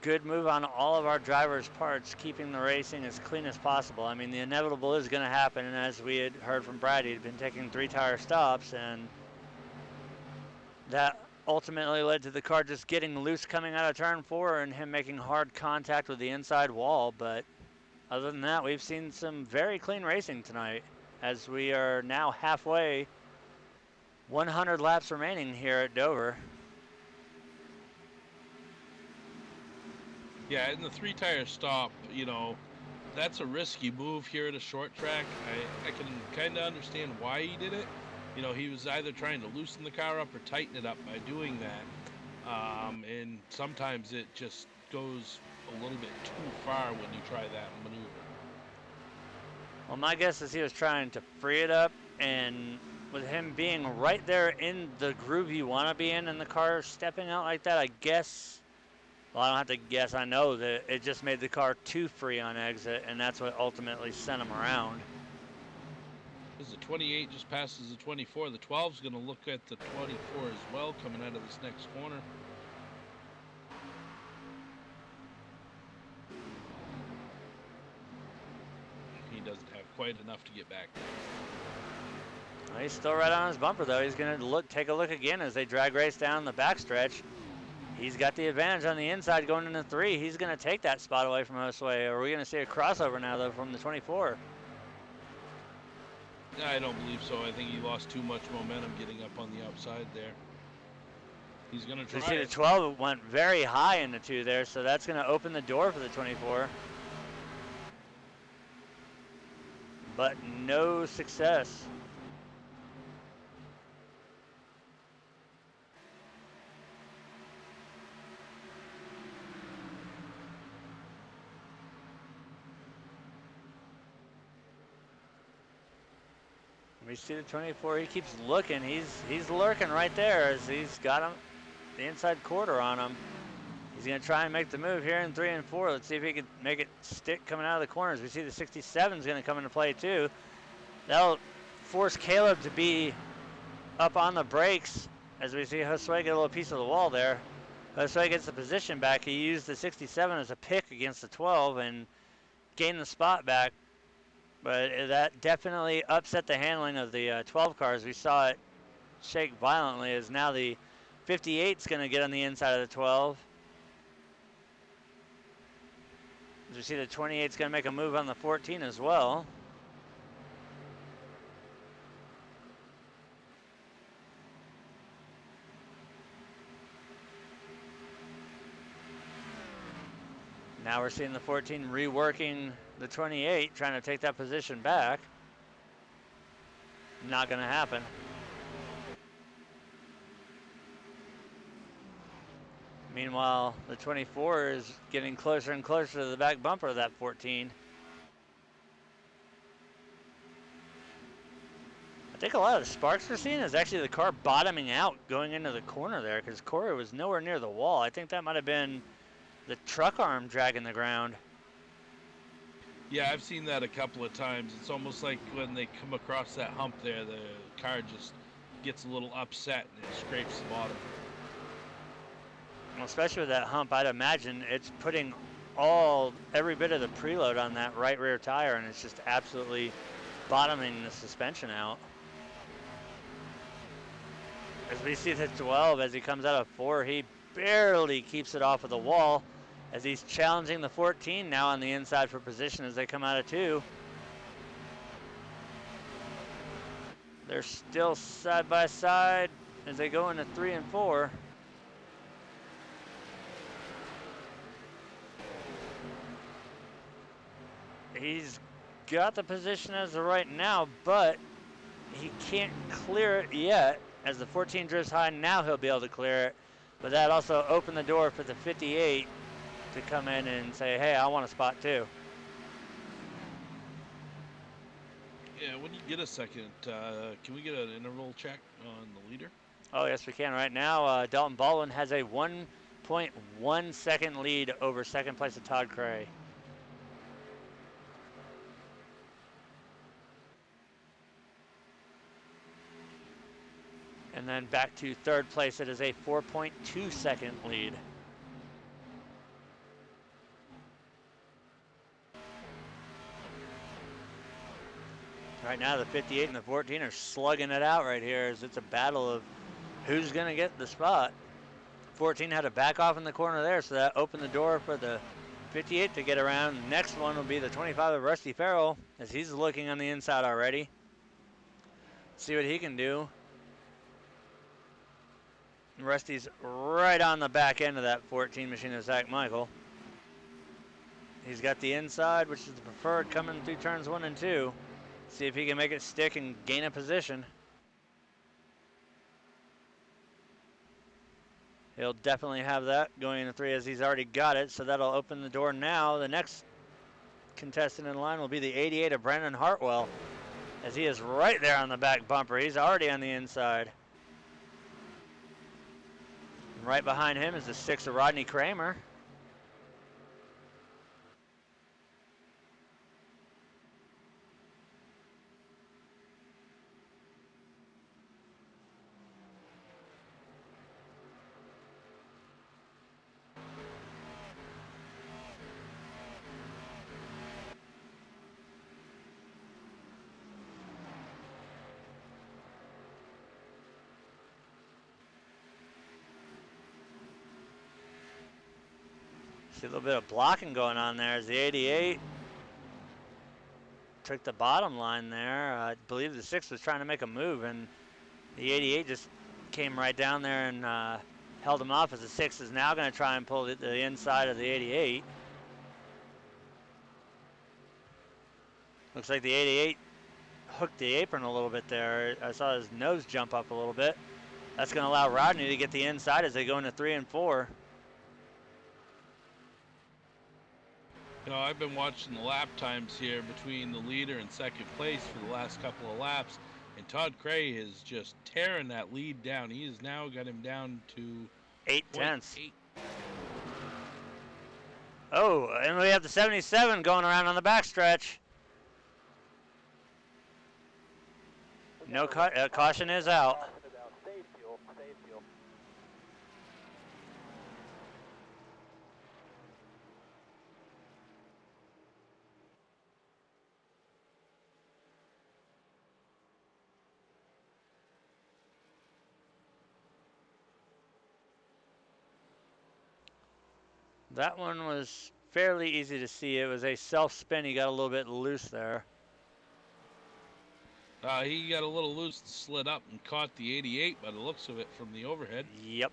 good move on all of our drivers' parts, keeping the racing as clean as possible. I mean, the inevitable is going to happen, and as we had heard from Brad, he'd been taking 3 tire stops, and that ultimately led to the car just getting loose coming out of turn 4 and him making hard contact with the inside wall. But other than that, we've seen some very clean racing tonight, as we are now halfway, 100 laps remaining here at Dover. Yeah, in the 3 tire stop, you know, that's a risky move here at a short track. I can kind of understand why he did it. You know, he was either trying to loosen the car up or tighten it up by doing that. And sometimes it just goes a little bit too far when you try that maneuver. Well, my guess is he was trying to free it up, and with him being right there in the groove you want to be in and the car stepping out like that, I guess, well, I don't have to guess, I know that it just made the car too free on exit, and that's what ultimately sent him around. As the 28 just passes the 24, the 12's going to look at the 24 as well coming out of this next corner. He doesn't have quite enough to get back. Well, he's still right on his bumper, though. He's going to take a look again as they drag race down the backstretch. He's got the advantage on the inside going into 3. He's going to take that spot away from Josue. Are we going to see a crossover now, though, from the 24? I don't believe so. I think he lost too much momentum getting up on the outside there. He's going to try. You see the 12 went very high in the 2 there, so that's going to open the door for the 24. But no success. We see the 24, he keeps looking, he's lurking right there as he's got him, the inside quarter on him. He's gonna try and make the move here in 3 and 4. Let's see if he can make it stick coming out of the corners. We see the 67 is gonna come into play too. That'll force Caleb to be up on the brakes as we see Josue get a little piece of the wall there. Josue gets the position back. He used the 67 as a pick against the 12 and gained the spot back. But that definitely upset the handling of the 12 cars. We saw it shake violently as now the 58's going to get on the inside of the 12. As we see the 28's going to make a move on the 14 as well. Now we're seeing the 14 reworking the 28, trying to take that position back. Not going to happen. Meanwhile, the 24 is getting closer and closer to the back bumper of that 14. I think a lot of the sparks we're seeing is actually the car bottoming out going into the corner there, because Corey was nowhere near the wall. I think that might have been the truck arm dragging the ground. Yeah, I've seen that a couple of times. It's almost like when they come across that hump there, the car just gets a little upset and it scrapes the bottom. Well, especially with that hump, I'd imagine it's putting every bit of the preload on that right rear tire, and it's just absolutely bottoming the suspension out. As we see the 12, as he comes out of 4, he barely keeps it off of the wall, as he's challenging the 14 now on the inside for position as they come out of 2. They're still side by side as they go into 3 and 4. He's got the position as of right now, but he can't clear it yet. As the 14 drifts high, now he'll be able to clear it. But that also opened the door for the 58 to come in and say, hey, I want a spot too. Yeah, when you get a second, can we get an interval check on the leader? Oh, yes, we can. Right now, Dalton Baldwin has a 1.1 second lead over second place of Todd Cray. And then back to third place, it is a 4.2 second lead. Right now, the 58 and the 14 are slugging it out right here, as it's a battle of who's going to get the spot. 14 had to back off in the corner there, so that opened the door for the 58 to get around. Next one will be the 25 of Rusty Farrell, as he's looking on the inside already. See what he can do. Rusty's right on the back end of that 14 machine of Zach Michael. He's got the inside, which is the preferred, coming through turns 1 and 2. See if he can make it stick and gain a position. He'll definitely have that going into 3, as he's already got it, so that'll open the door now. The next contestant in line will be the 88 of Brandon Hartwell, as he is right there on the back bumper. He's already on the inside. Right behind him is the 6 of Rodney Kramer. See a little bit of blocking going on there as the 88 took the bottom line there. I believe the 6 was trying to make a move, and the 88 just came right down there and held him off, as the 6 is now going to try and pull the inside of the 88. Looks like the 88 hooked the apron a little bit there. I saw his nose jump up a little bit. That's going to allow Rodney to get the inside as they go into 3 and 4. You know, I've been watching the lap times here between the leader and second place for the last couple of laps, and Todd Cray is just tearing that lead down. He has now got him down to 8 tenths. 8. Oh, and we have the 77 going around on the backstretch. No caution is out. That one was fairly easy to see. It was a self-spin. He got a little bit loose there. He got a little loose and slid up and caught the 88 by the looks of it from the overhead. Yep.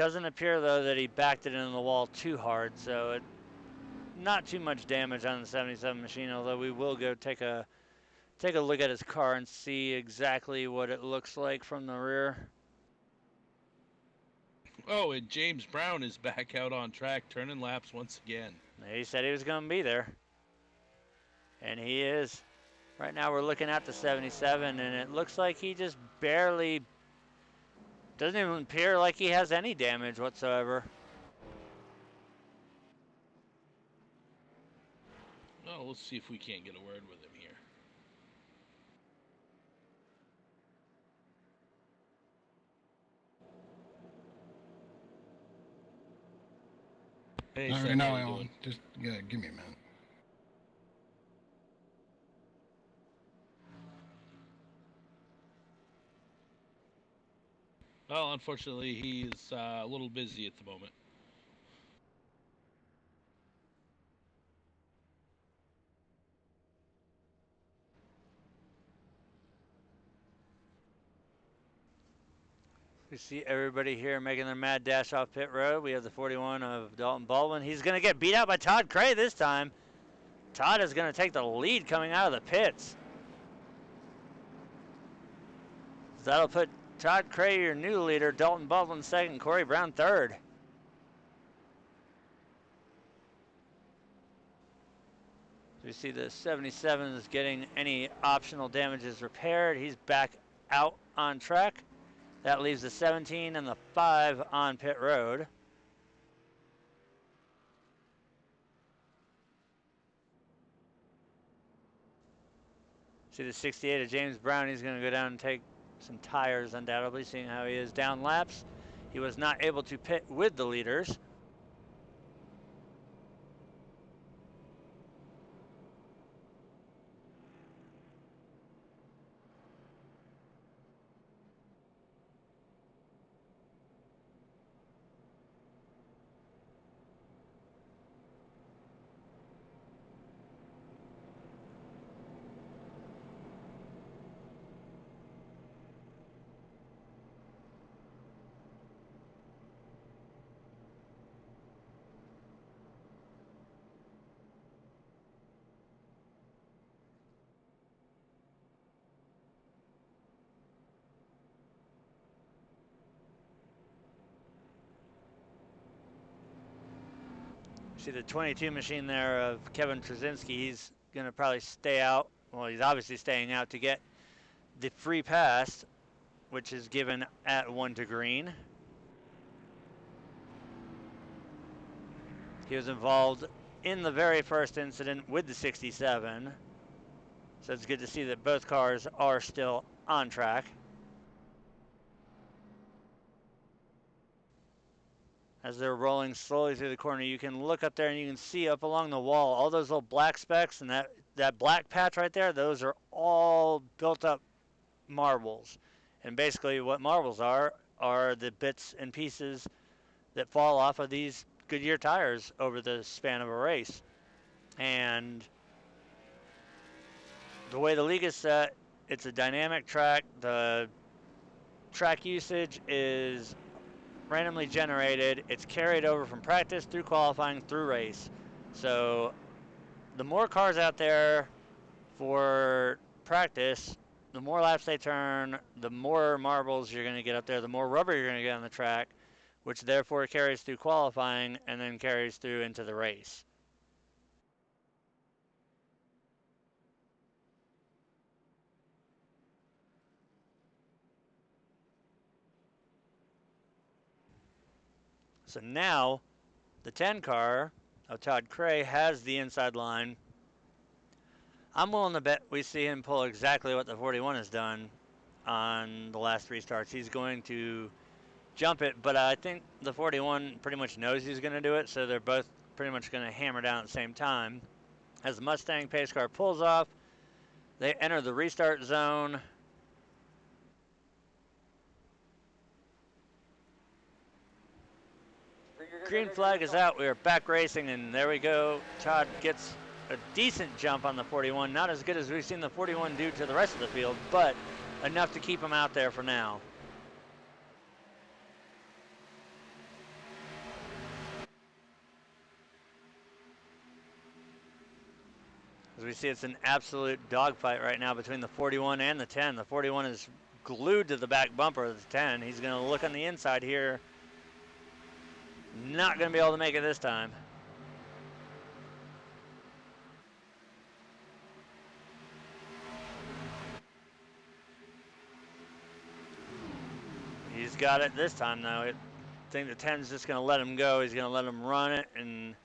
doesn't appear, though, that he backed it into the wall too hard, so not too much damage on the 77 machine, although we will go take a look at his car and see exactly what it looks like from the rear. Oh, and James Brown is back out on track, turning laps once again. He said he was going to be there, and he is. Right now we're looking at the 77, and it looks like he just barely, doesn't even appear like he has any damage whatsoever. Well, let's see if we can't get a word with him here. Hey, I Seth, already know, how you Alan. doing? Just give me a minute. Well, unfortunately, he's a little busy at the moment. We see everybody here making their mad dash off pit road. We have the 41 of Dalton Baldwin. He's going to get beat out by Todd Cray this time. Todd is going to take the lead coming out of the pits. That'll put Todd Cray, your new leader, Dalton Baldwin second, Corey Brown third. We see the 77 is getting any optional damages repaired. He's back out on track. That leaves the 17 and the 5 on pit road. See the 68 of James Brown. He's going to go down and take some tires, undoubtedly, seeing how he is down laps. He was not able to pit with the leaders. See the 22 machine there of Kevin Trzynski. He's going to probably stay out. Well, he's obviously staying out to get the free pass, which is given at 1 to green. He was involved in the very first incident with the 67. So it's good to see that both cars are still on track. As they're rolling slowly through the corner, you can look up there and you can see up along the wall all those little black specks, and that black patch right there, those are all built up marbles. And basically what marbles are the bits and pieces that fall off of these Goodyear tires over the span of a race. And the way the league is set, it's a dynamic track. The track usage is randomly generated. It's carried over from practice through qualifying through race. So the more cars out there for practice, the more laps they turn, the more marbles you're going to get up there, the more rubber you're going to get on the track, which therefore carries through qualifying and then carries through into the race. So now the 10 car of Todd Cray has the inside line. I'm willing to bet we see him pull exactly what the 41 has done on the last 3 starts. He's going to jump it, but I think the 41 pretty much knows he's going to do it, so they're both pretty much going to hammer down at the same time. As the Mustang pace car pulls off, they enter the restart zone. Green flag is out. We are back racing, and there we go. Todd gets a decent jump on the 41. Not as good as we've seen the 41 do to the rest of the field, but enough to keep him out there for now. As we see, it's an absolute dogfight right now between the 41 and the 10. The 41 is glued to the back bumper of the 10. He's going to look on the inside here. Not going to be able to make it this time. He's got it this time, though. I think the 10's just going to let him go. He's going to let him run it, and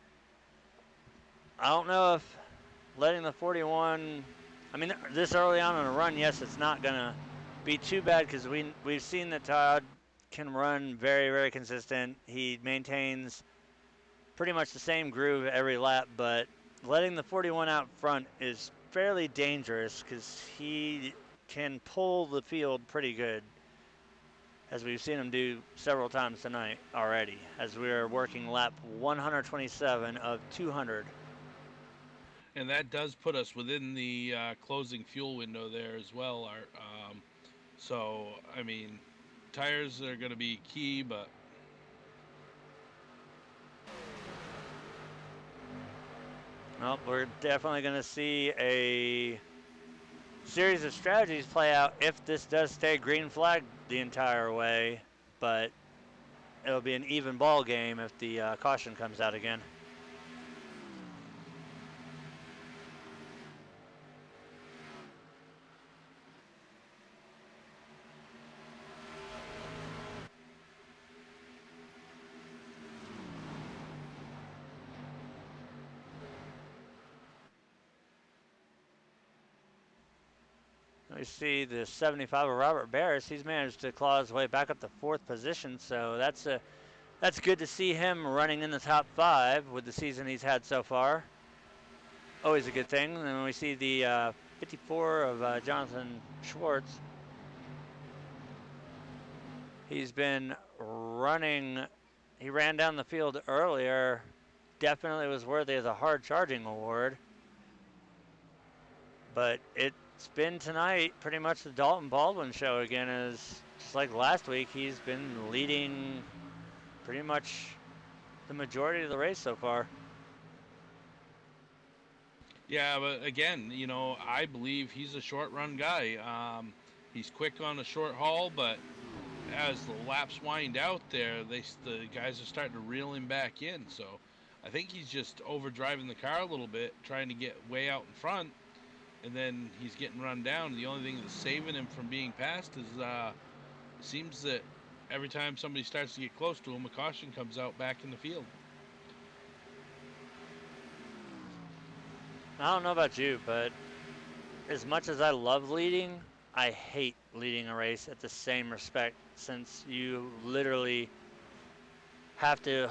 I don't know if letting the 41, I mean, this early on in a run, yes, it's not going to be too bad because we've seen that Todd can run very, very consistent. He maintains pretty much the same groove every lap, but letting the 41 out front is fairly dangerous because he can pull the field pretty good, as we've seen him do several times tonight already, as we are working lap 127 of 200. And that does put us within the closing fuel window there as well. So, I mean, tires are going to be key, but well, we're definitely going to see a series of strategies play out if this does stay green flag the entire way, but it'll be an even ball game if the caution comes out again. We see the 75 of Robert Barris. He's managed to claw his way back up to 4th position, so that's good to see him running in the top 5 with the season he's had so far. Always a good thing. And then we see the 54 of Jonathan Schwartz. He's been running. He ran down the field earlier. Definitely was worthy of the hard charging award. But it's been tonight pretty much the Dalton Baldwin show again. As just like last week, he's been leading pretty much the majority of the race so far. yeah, but again, you know, I believe he's a short run guy. He's quick on a short haul, but as the laps wind out there, the guys are starting to reel him back in. So I think he's just overdriving the car a little bit, trying to get way out in front, and then he's getting run down. The only thing that's saving him from being passed is it seems that every time somebody starts to get close to him, a caution comes out back in the field. I don't know about you, but as much as I love leading, I hate leading a race at the same respect, since you literally have to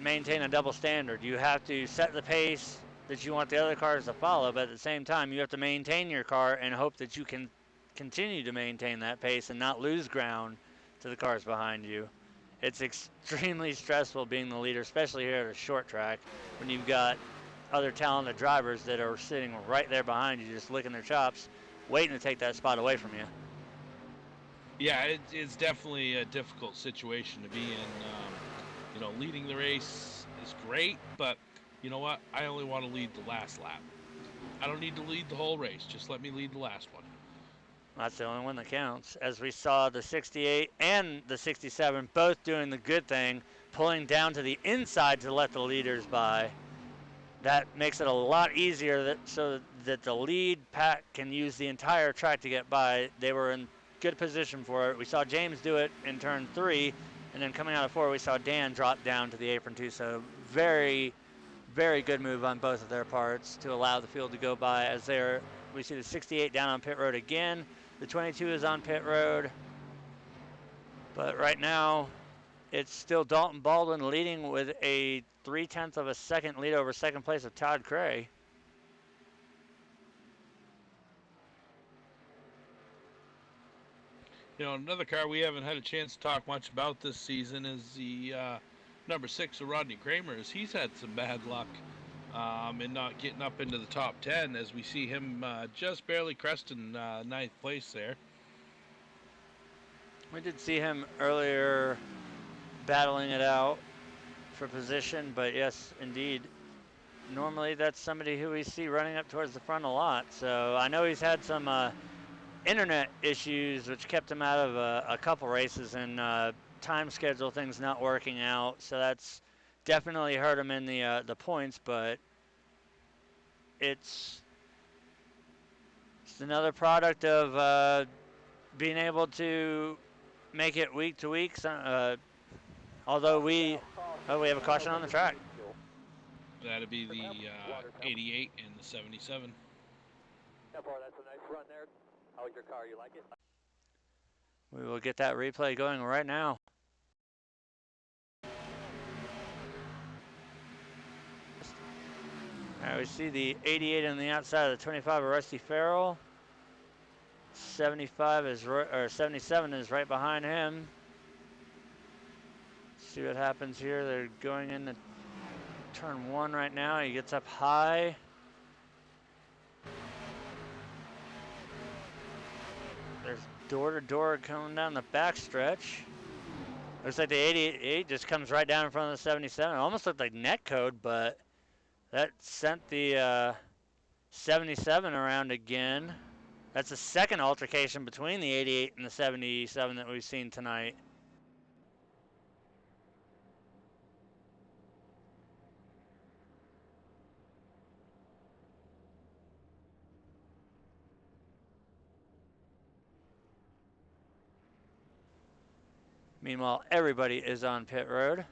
maintain a double standard. You have to set the pace that you want the other cars to follow, but at the same time, you have to maintain your car and hope that you can continue to maintain that pace and not lose ground to the cars behind you. It's extremely stressful being the leader, especially here at a short track, when you've got other talented drivers that are sitting right there behind you, just licking their chops, waiting to take that spot away from you. Yeah, it's definitely a difficult situation to be in. You know, leading the race is great, but you know what? I only want to lead the last lap. I don't need to lead the whole race. Just let me lead the last one. That's the only one that counts. As we saw the 68 and the 67 both doing the good thing, pulling down to the inside to let the leaders by. That makes it a lot easier so that the lead pack can use the entire track to get by. They were in good position for it. We saw James do it in turn 3, and then coming out of 4, we saw Dan drop down to the apron too. So very, very good move on both of their parts to allow the field to go by. As we see the 68 down on pit road again. The 22 is on pit road. But right now, it's still Dalton Baldwin leading with a 0.3 of a second lead over second place of Todd Cray. You know, another car we haven't had a chance to talk much about this season is the number 6 of Rodney Kramer. He's had some bad luck in not getting up into the top 10, as we see him just barely cresting 9th place there. We did see him earlier battling it out for position, but yes, indeed, normally that's somebody who we see running up towards the front a lot. So I know he's had some internet issues, which kept him out of a couple races, and time schedule things not working out. So that's definitely hurt him in the points, but it's another product of being able to make it week to week. Although we have a caution on the track. That'd be the 88 and the 77. That's a nice run there. How's your car? You like it? We will get that replay going right now. All right, we see the 88 on the outside of the 25 of Rusty Farrell. 75 is or 77 is right behind him. See what happens here. They're going into turn 1 right now. He gets up high. There's door-to-door coming down the backstretch. Looks like the 88 just comes right down in front of the 77. It almost looked like net code, but that sent the 77 around again. That's the second altercation between the 88 and the 77 that we've seen tonight. Meanwhile, everybody is on pit road.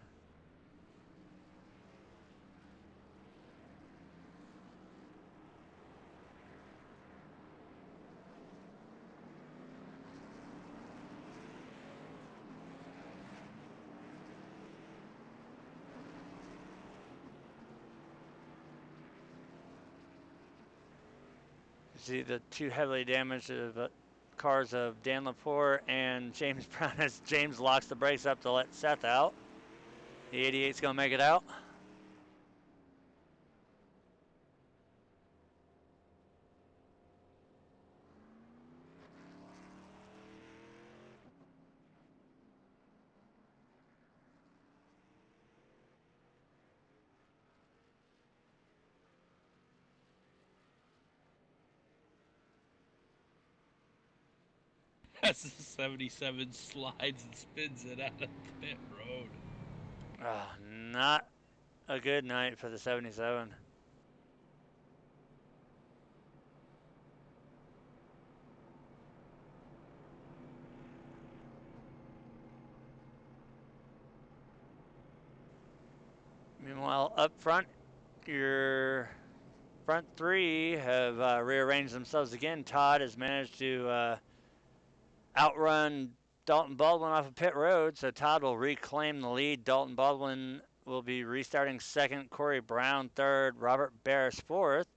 See the two heavily damaged cars of Dan Laporte and James Brown as James locks the brakes up to let Seth out. The 88's going to make it out. As the 77 slides and spins it out of pit road. Oh, not a good night for the 77. Meanwhile, up front, your front three have rearranged themselves again. Todd has managed to outrun Dalton Baldwin off of pit road, so Todd will reclaim the lead. Dalton Baldwin will be restarting second, Corey Brown third, Robert Barris fourth.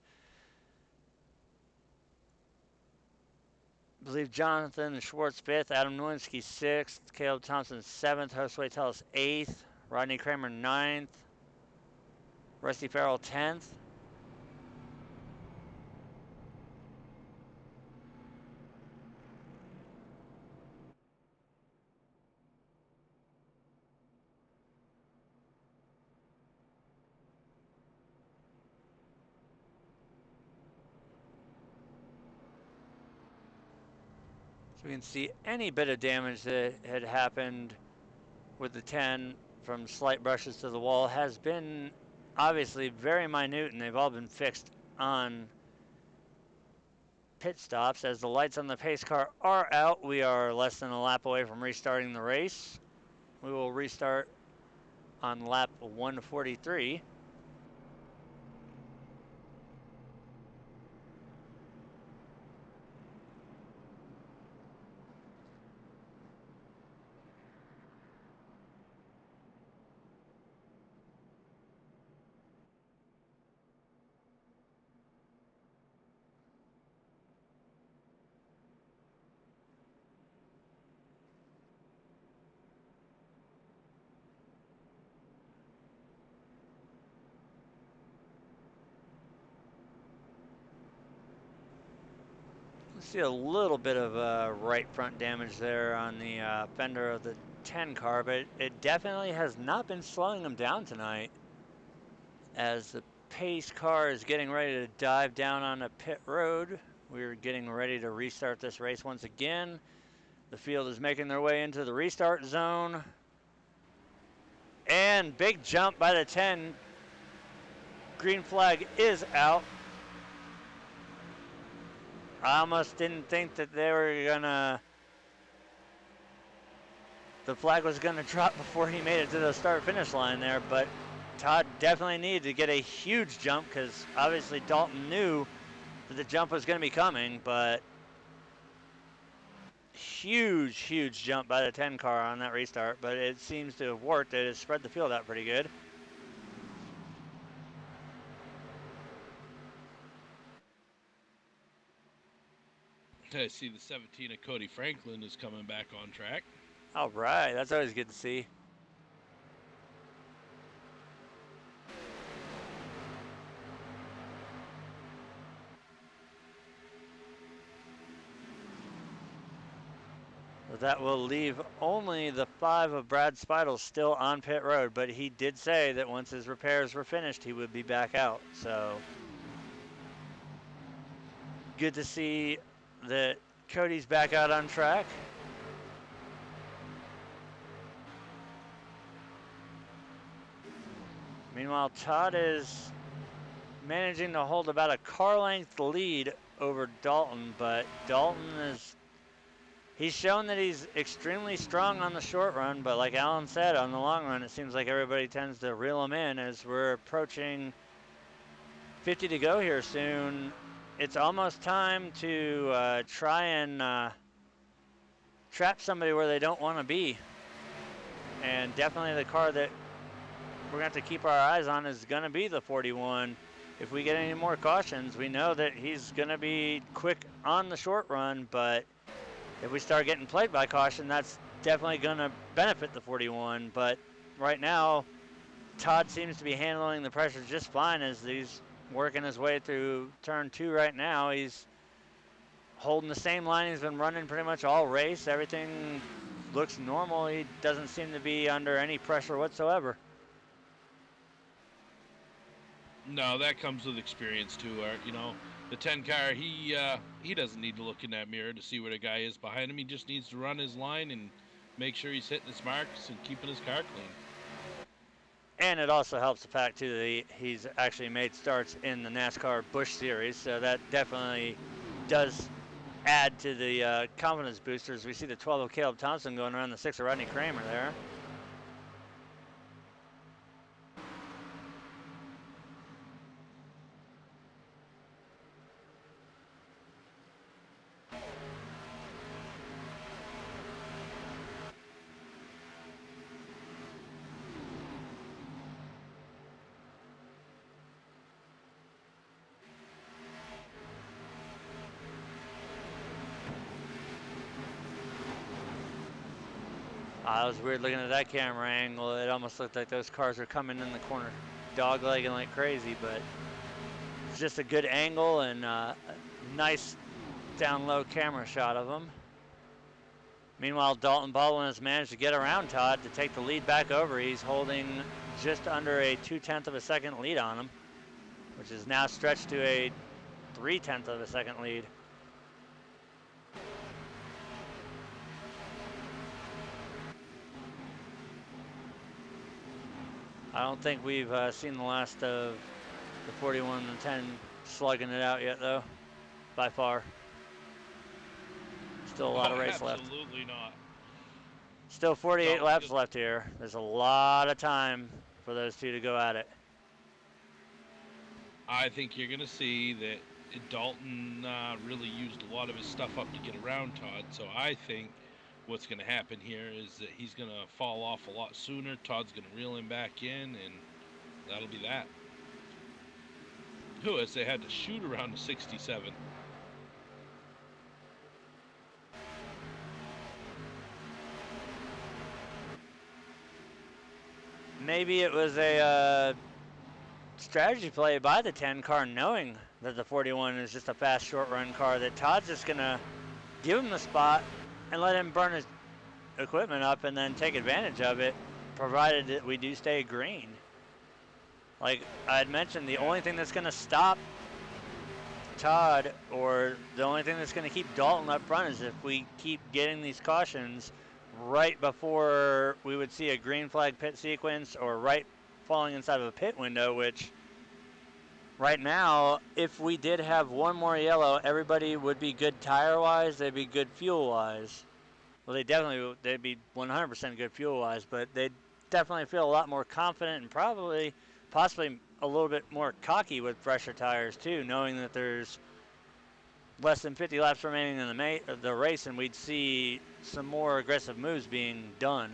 I believe Jonathan Schwartz fifth, Adam Nowinski sixth, Caleb Thompson seventh, Josue Tellis eighth, Rodney Kramer ninth, Rusty Farrell 10th. So we can see any bit of damage that had happened with the 10 from slight brushes to the wall has been obviously very minute, and they've all been fixed on pit stops. As the lights on the pace car are out, we are less than a lap away from restarting the race. We will restart on lap 143. See a little bit of right front damage there on the fender of the 10 car, but it definitely has not been slowing them down tonight, as the pace car is getting ready to dive down on the pit road. We're getting ready to restart this race once again. The field is making their way into the restart zone. And big jump by the 10. Green flag is out. I almost didn't think that they were gonna, the flag was gonna drop before he made it to the start finish line there, but Todd definitely needed to get a huge jump because obviously Dalton knew that the jump was gonna be coming, but huge jump by the 10 car on that restart, but it seems to have worked. It has spread the field out pretty good. I see the 17 of Cody Franklin is coming back on track. All right, that's always good to see. That will leave only the 5 of Brad Speidel still on pit road, but he did say that once his repairs were finished, he would be back out. So good to see that Cody's back out on track. Meanwhile, Todd is managing to hold about a car length lead over Dalton, but Dalton is, he's shown that he's extremely strong on the short run, but like Alan said, on the long run, it seems like everybody tends to reel him in as we're approaching 50 to go here soon. It's almost time to try and trap somebody where they don't want to be. And definitely the car that we're going to have to keep our eyes on is going to be the 41. If we get any more cautions, we know that he's going to be quick on the short run, but if we start getting played by caution, that's definitely going to benefit the 41. But right now, Todd seems to be handling the pressure just fine as he's working his way through turn 2 right now. He's holding the same line he's been running pretty much all race. Everything looks normal. He doesn't seem to be under any pressure whatsoever. No, that comes with experience too, Art. You know, the 10 car, he doesn't need to look in that mirror to see where the guy is behind him. He just needs to run his line and make sure he's hitting his marks and keeping his car clean. And it also helps the fact too that he's actually made starts in the NASCAR Busch Series, so that definitely does add to the confidence boosters. We see the 12 of Caleb Thompson going around the 6 of Rodney Kramer there. It was weird looking at that camera angle. It almost looked like those cars were coming in the corner, dog-legging like crazy, but it's just a good angle and a nice down-low camera shot of them. Meanwhile, Dalton Baldwin has managed to get around Todd to take the lead back over. He's holding just under a 0.2 of a second lead on him, which is now stretched to a 0.3 of a second lead. I don't think we've seen the last of the 41 and 10 slugging it out yet, though, by far. Still a lot of race left. Absolutely not. Still 48 laps left here. There's a lot of time for those two to go at it. I think you're going to see that Dalton really used a lot of his stuff up to get around Todd, so I think what's going to happen here is that he's going to fall off a lot sooner. Todd's going to reel him back in, and that'll be that. Who, as they had to shoot around the 67. Maybe it was a strategy play by the 10 car, knowing that the 41 is just a fast short run car, that Todd's just going to give him the spot and let him burn his equipment up and then take advantage of it, provided that we do stay green. Like I had mentioned, the only thing that's going to stop Todd, or the only thing that's going to keep Dalton up front, is if we keep getting these cautions right before we would see a green flag pit sequence, or right falling inside of a pit window, which right now, if we did have one more yellow, everybody would be good tire-wise, they'd be good fuel-wise. Well, they'd be 100% good fuel-wise, but they'd definitely feel a lot more confident and possibly a little bit more cocky with fresher tires too, knowing that there's less than 50 laps remaining in the race, and we'd see some more aggressive moves being done.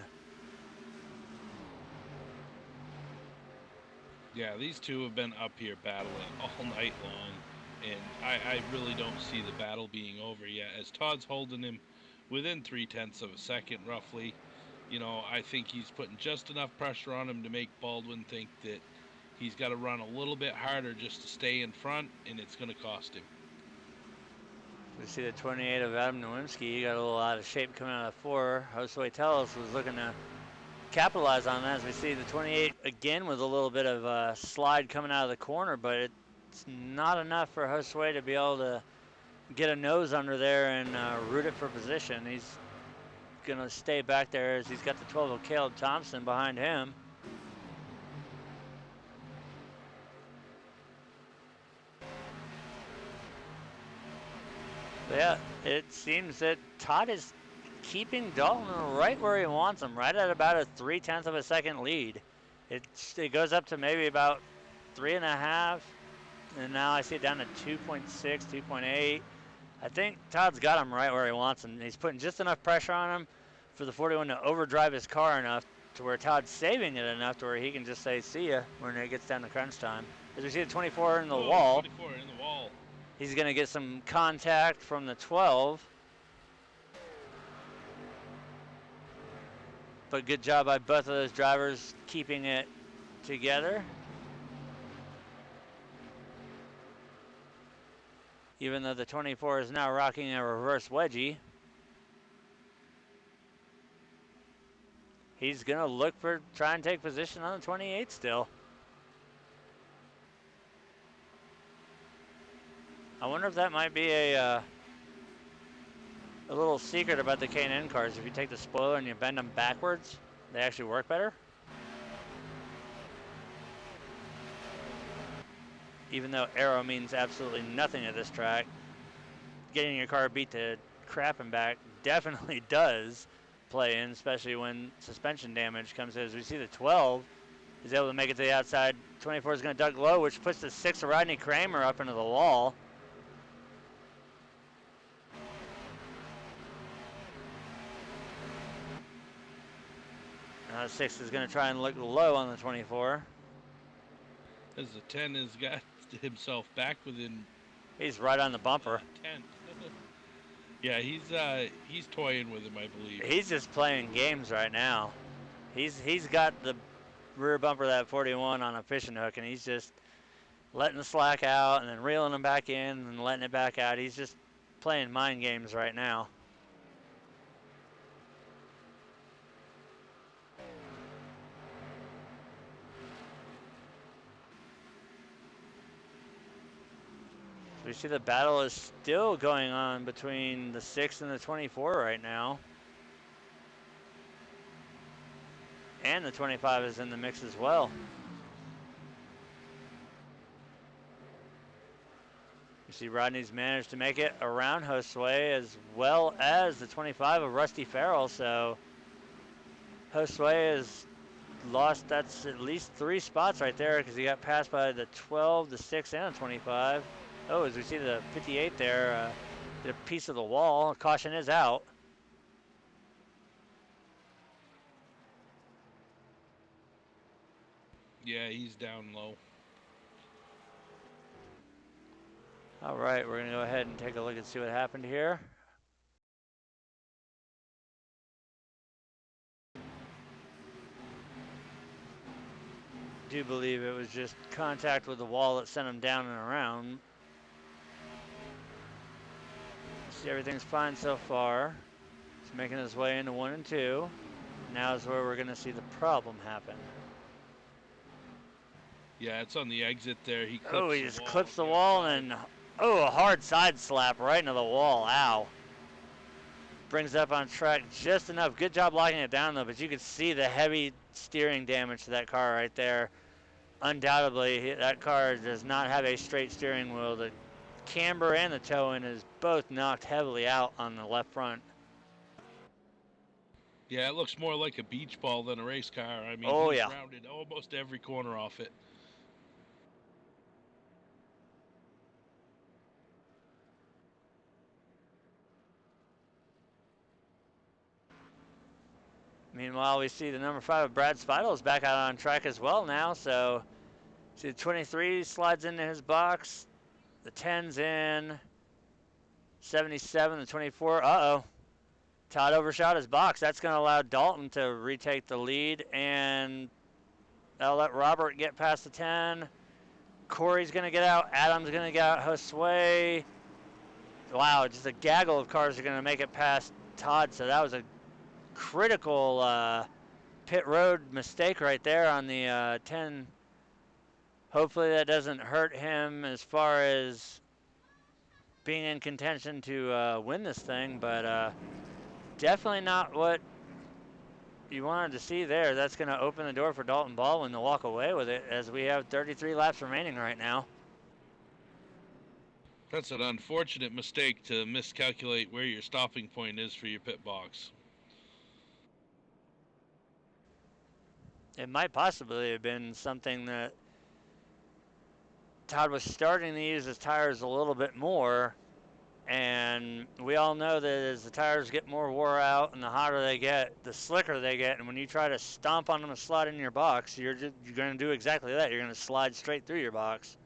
Yeah, these two have been up here battling all night long, and I really don't see the battle being over yet. As Todd's holding him within 0.3 of a second, roughly, you know, I think he's putting just enough pressure on him to make Baldwin think that he's got to run a little bit harder just to stay in front, and it's going to cost him. We see the 28 of Adam Nowinski. He got a little out of shape coming out of 4. Josue Teles was looking to capitalize on that, as we see the 28 again with a little bit of a slide coming out of the corner, but it's not enough for Josue to be able to get a nose under there and root it for position. He's going to stay back there as he's got the 12 of Caleb Thompson behind him. But yeah, it seems that Todd is keeping Dalton right where he wants him, right at about a 0.3 of a second lead. It goes up to maybe about 3.5, and now I see it down to 2.6, 2.8. I think Todd's got him right where he wants him. He's putting just enough pressure on him for the 41 to overdrive his car enough to where Todd's saving it enough to where he can just say, see ya, when it gets down to crunch time. As we see the 24 in the wall. 24 in the wall. He's going to get some contact from the 12. But good job by both of those drivers keeping it together. Even though the 24 is now rocking a reverse wedgie. He's going to try and take position on the 28 still. I wonder if that might be a little secret about the K&N cars. If you take the spoiler and you bend them backwards, they actually work better. Even though aero means absolutely nothing at this track, getting your car beat to crap and back definitely does play in, especially when suspension damage comes in. As we see the 12 is able to make it to the outside. 24 is going to duck low, which puts the 6 of Rodney Kramer up into the wall. Now the 6 is going to try and look low on the 24. As the 10 has got himself back within. He's right on the bumper. 10. Yeah, he's toying with him, I believe. He's just playing games right now. He's got the rear bumper of that 41 on a fishing hook, and he's just letting the slack out and then reeling them back in and letting it back out. He's just playing mind games right now. We see the battle is still going on between the 6 and the 24 right now. And the 25 is in the mix as well. You see Rodney's managed to make it around Josue, as well as the 25 of Rusty Farrell. So Josue has lost, that's at least 3 spots right there, because he got passed by the 12, the 6, and the 25. Oh, as we see the 58 there, the piece of the wall. Caution is out. Yeah, he's down low. All right, we're going to go ahead and take a look and see what happened here. I do believe it was just contact with the wall that sent him down and around. See, everything's fine so far. He's making his way into 1 and 2. Now is where we're going to see the problem happen. Yeah, it's on the exit there. He clips Oh, he the just wall, clips the the wall outside. and, oh, a hard side slap right into the wall. Ow. Brings it up on track just enough. Good job locking it down, though, but you could see the heavy steering damage to that car right there. Undoubtedly, that car does not have a straight steering wheel. The camber and the toe-in is both knocked heavily out on the left front. Yeah, it looks more like a beach ball than a race car. I mean, Oh, he's yeah. rounded almost every corner off it. Meanwhile, we see the number 5 of Brad Spidle is back out on track as well now. So, see the 23 slides into his box. The 10's in. 77, the 24. Uh-oh. Todd overshot his box. That's going to allow Dalton to retake the lead, and that'll let Robert get past the 10. Corey's going to get out. Adam's going to get out. Josue. Wow, just a gaggle of cars are going to make it past Todd, so that was a critical pit road mistake right there on the 10. Hopefully that doesn't hurt him as far as being in contention to win this thing, but definitely not what you wanted to see there. That's going to open the door for Dalton Baldwin to walk away with it, as we have 33 laps remaining right now. That's an unfortunate mistake to miscalculate where your stopping point is for your pit box. It might possibly have been something that Todd was starting to use his tires a little bit more, and we all know that as the tires get more wore out and the hotter they get, the slicker they get, and when you try to stomp on them and slide in your box, you're going to do exactly that. You're going to slide straight through your box.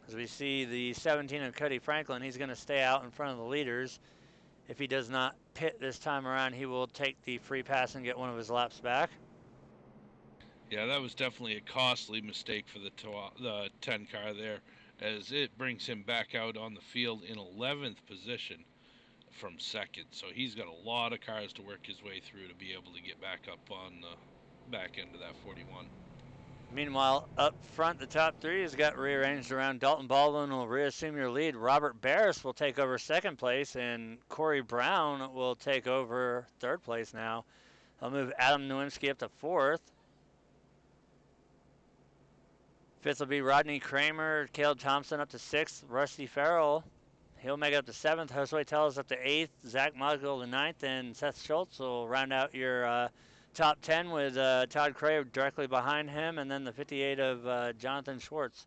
As we see the 17 of Cody Franklin, he's going to stay out in front of the leaders. If he does not pit this time around, he will take the free pass and get one of his laps back. Yeah, that was definitely a costly mistake for the 10 car there, as it brings him back out on the field in 11th position from second. So he's got a lot of cars to work his way through to be able to get back up on the back end of that 41. Meanwhile, up front, the top 3 has got rearranged around. Dalton Baldwin will reassume your lead. Robert Barris will take over second place, and Corey Brown will take over third place now. I'll move Adam Nowinski up to fourth. Fifth will be Rodney Kramer. Caleb Thompson up to sixth. Rusty Farrell, he'll make it up to seventh. Josue Tellez up to eighth. Zach Muggle to ninth, and Seth Schultz will round out your top 10 with Todd Cray directly behind him, and then the 58 of Jonathan Schwartz.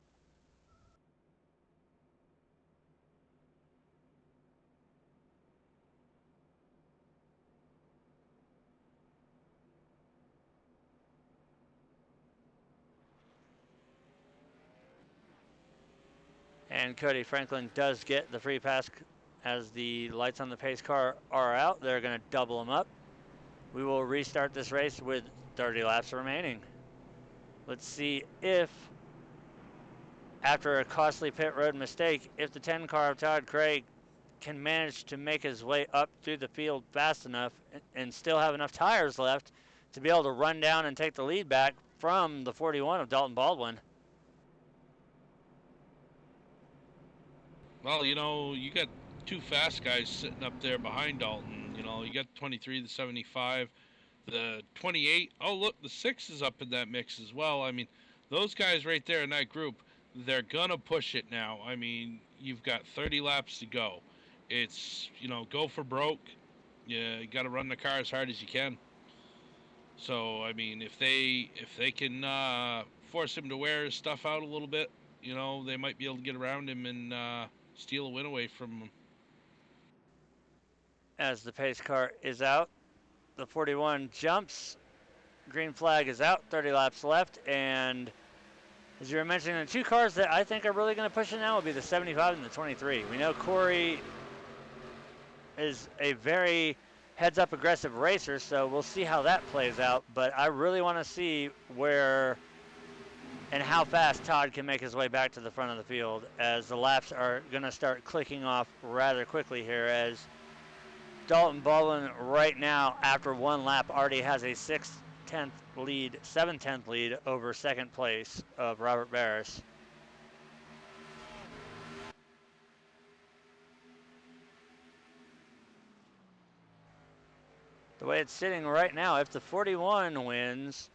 And Cody Franklin does get the free pass as the lights on the pace car are out. They're going to double them up. We will restart this race with 30 laps remaining. Let's see if, after a costly pit road mistake, if the 10 car of Todd Craig can manage to make his way up through the field fast enough and still have enough tires left to be able to run down and take the lead back from the 41 of Dalton Baldwin. Well, you know, you got two fast guys sitting up there behind Dalton. You know, you got 23, the 75, the 28. Oh, look, the 6 is up in that mix as well. I mean, those guys right there in that group, they're going to push it now. I mean, you've got 30 laps to go. It's, you know, go for broke. You got to run the car as hard as you can. So, I mean, if they can force him to wear his stuff out a little bit, you know, they might be able to get around him and steal a win away from him. As the pace car is out, the 41 jumps. Green flag is out, 30 laps left, and as you were mentioning, the two cars that I think are really going to push it now will be the 75 and the 23. We know Corey is a very heads-up aggressive racer, so we'll see how that plays out, but I really want to see where and how fast Todd can make his way back to the front of the field, as the laps are going to start clicking off rather quickly here, as Dalton Baldwin right now, after one lap, already has a 6th 7/10 lead over second place of Robert Barris. The way it's sitting right now, if the 41 wins,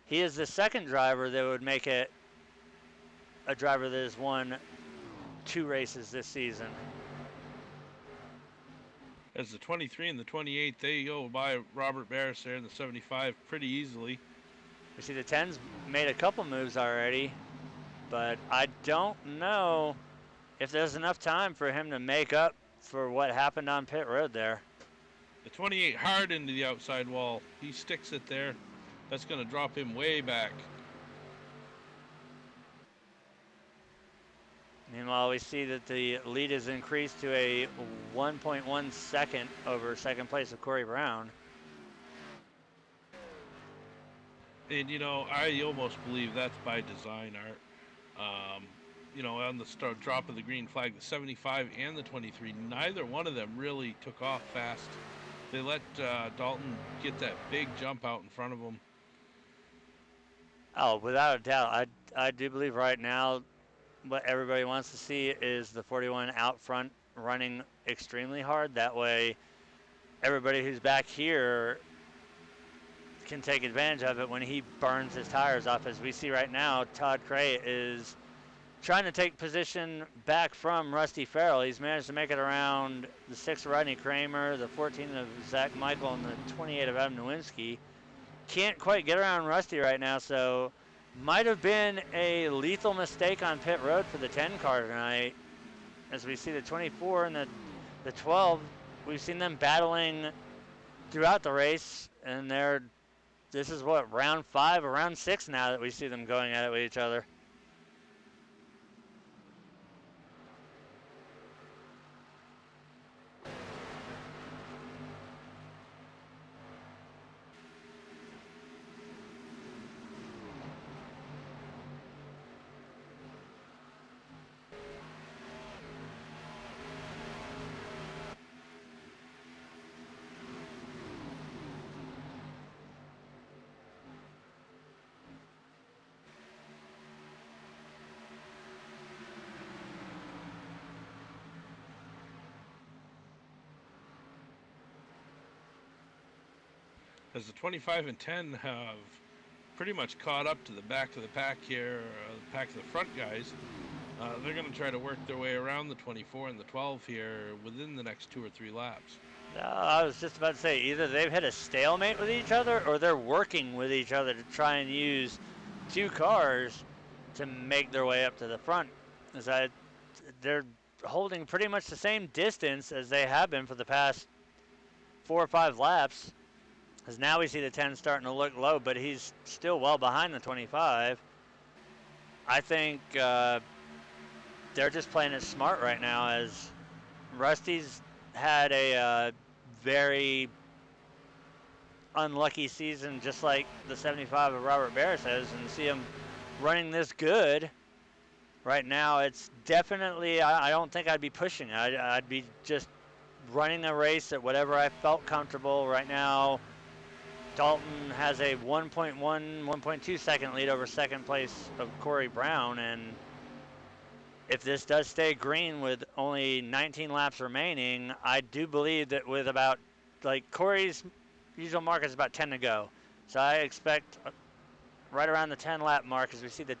he is the second driver that would make it a driver that has won 2 races this season. As the 23 and the 28, they go by Robert Barris there in the 75 pretty easily. We see the 10's made a couple moves already, but I don't know if there's enough time for him to make up for what happened on pit road there. The 28 hard into the outside wall. He sticks it there. That's going to drop him way back. Meanwhile, we see that the lead is increased to a 1.1 second over second place of Corey Brown. And, you know, I almost believe that's by design, Art. You know, on the drop of the green flag, the 75 and the 23, neither one of them really took off fast. They let Dalton get that big jump out in front of him. Oh, without a doubt. I do believe right now what everybody wants to see is the 41 out front running extremely hard. That way everybody who's back here can take advantage of it when he burns his tires off. As we see right now, Todd Cray is trying to take position back from Rusty Farrell. He's managed to make it around the 6 of Rodney Kramer, the 14 of Zach Michael, and the 28 of Adam Nowinski. Can't quite get around Rusty right now, so might have been a lethal mistake on pit road for the 10 car tonight. As we see the 24 and the 12, we've seen them battling throughout the race, and this is what, round 5 or round 6 now that we see them going at it with each other. As the 25 and 10 have pretty much caught up to the back of the pack here, the pack of the front guys, they're going to try to work their way around the 24 and the 12 here within the next 2 or 3 laps. I was just about to say, either they've hit a stalemate with each other or they're working with each other to try and use 2 cars to make their way up to the front. They're holding pretty much the same distance as they have been for the past 4 or 5 laps. As now we see the 10 starting to look low, but he's still well behind the 25. I think they're just playing it smart right now, as Rusty's had a very unlucky season, just like the 75 of Robert Barris has, and see him running this good right now. It's definitely, I don't think I'd be pushing. I'd be just running a race at whatever I felt comfortable right now. Dalton has a 1.2 second lead over second place of Corey Brown, and if this does stay green with only 19 laps remaining, I do believe that with about, like, Corey's usual mark is about 10 to go. So I expect right around the 10 lap mark, as we see the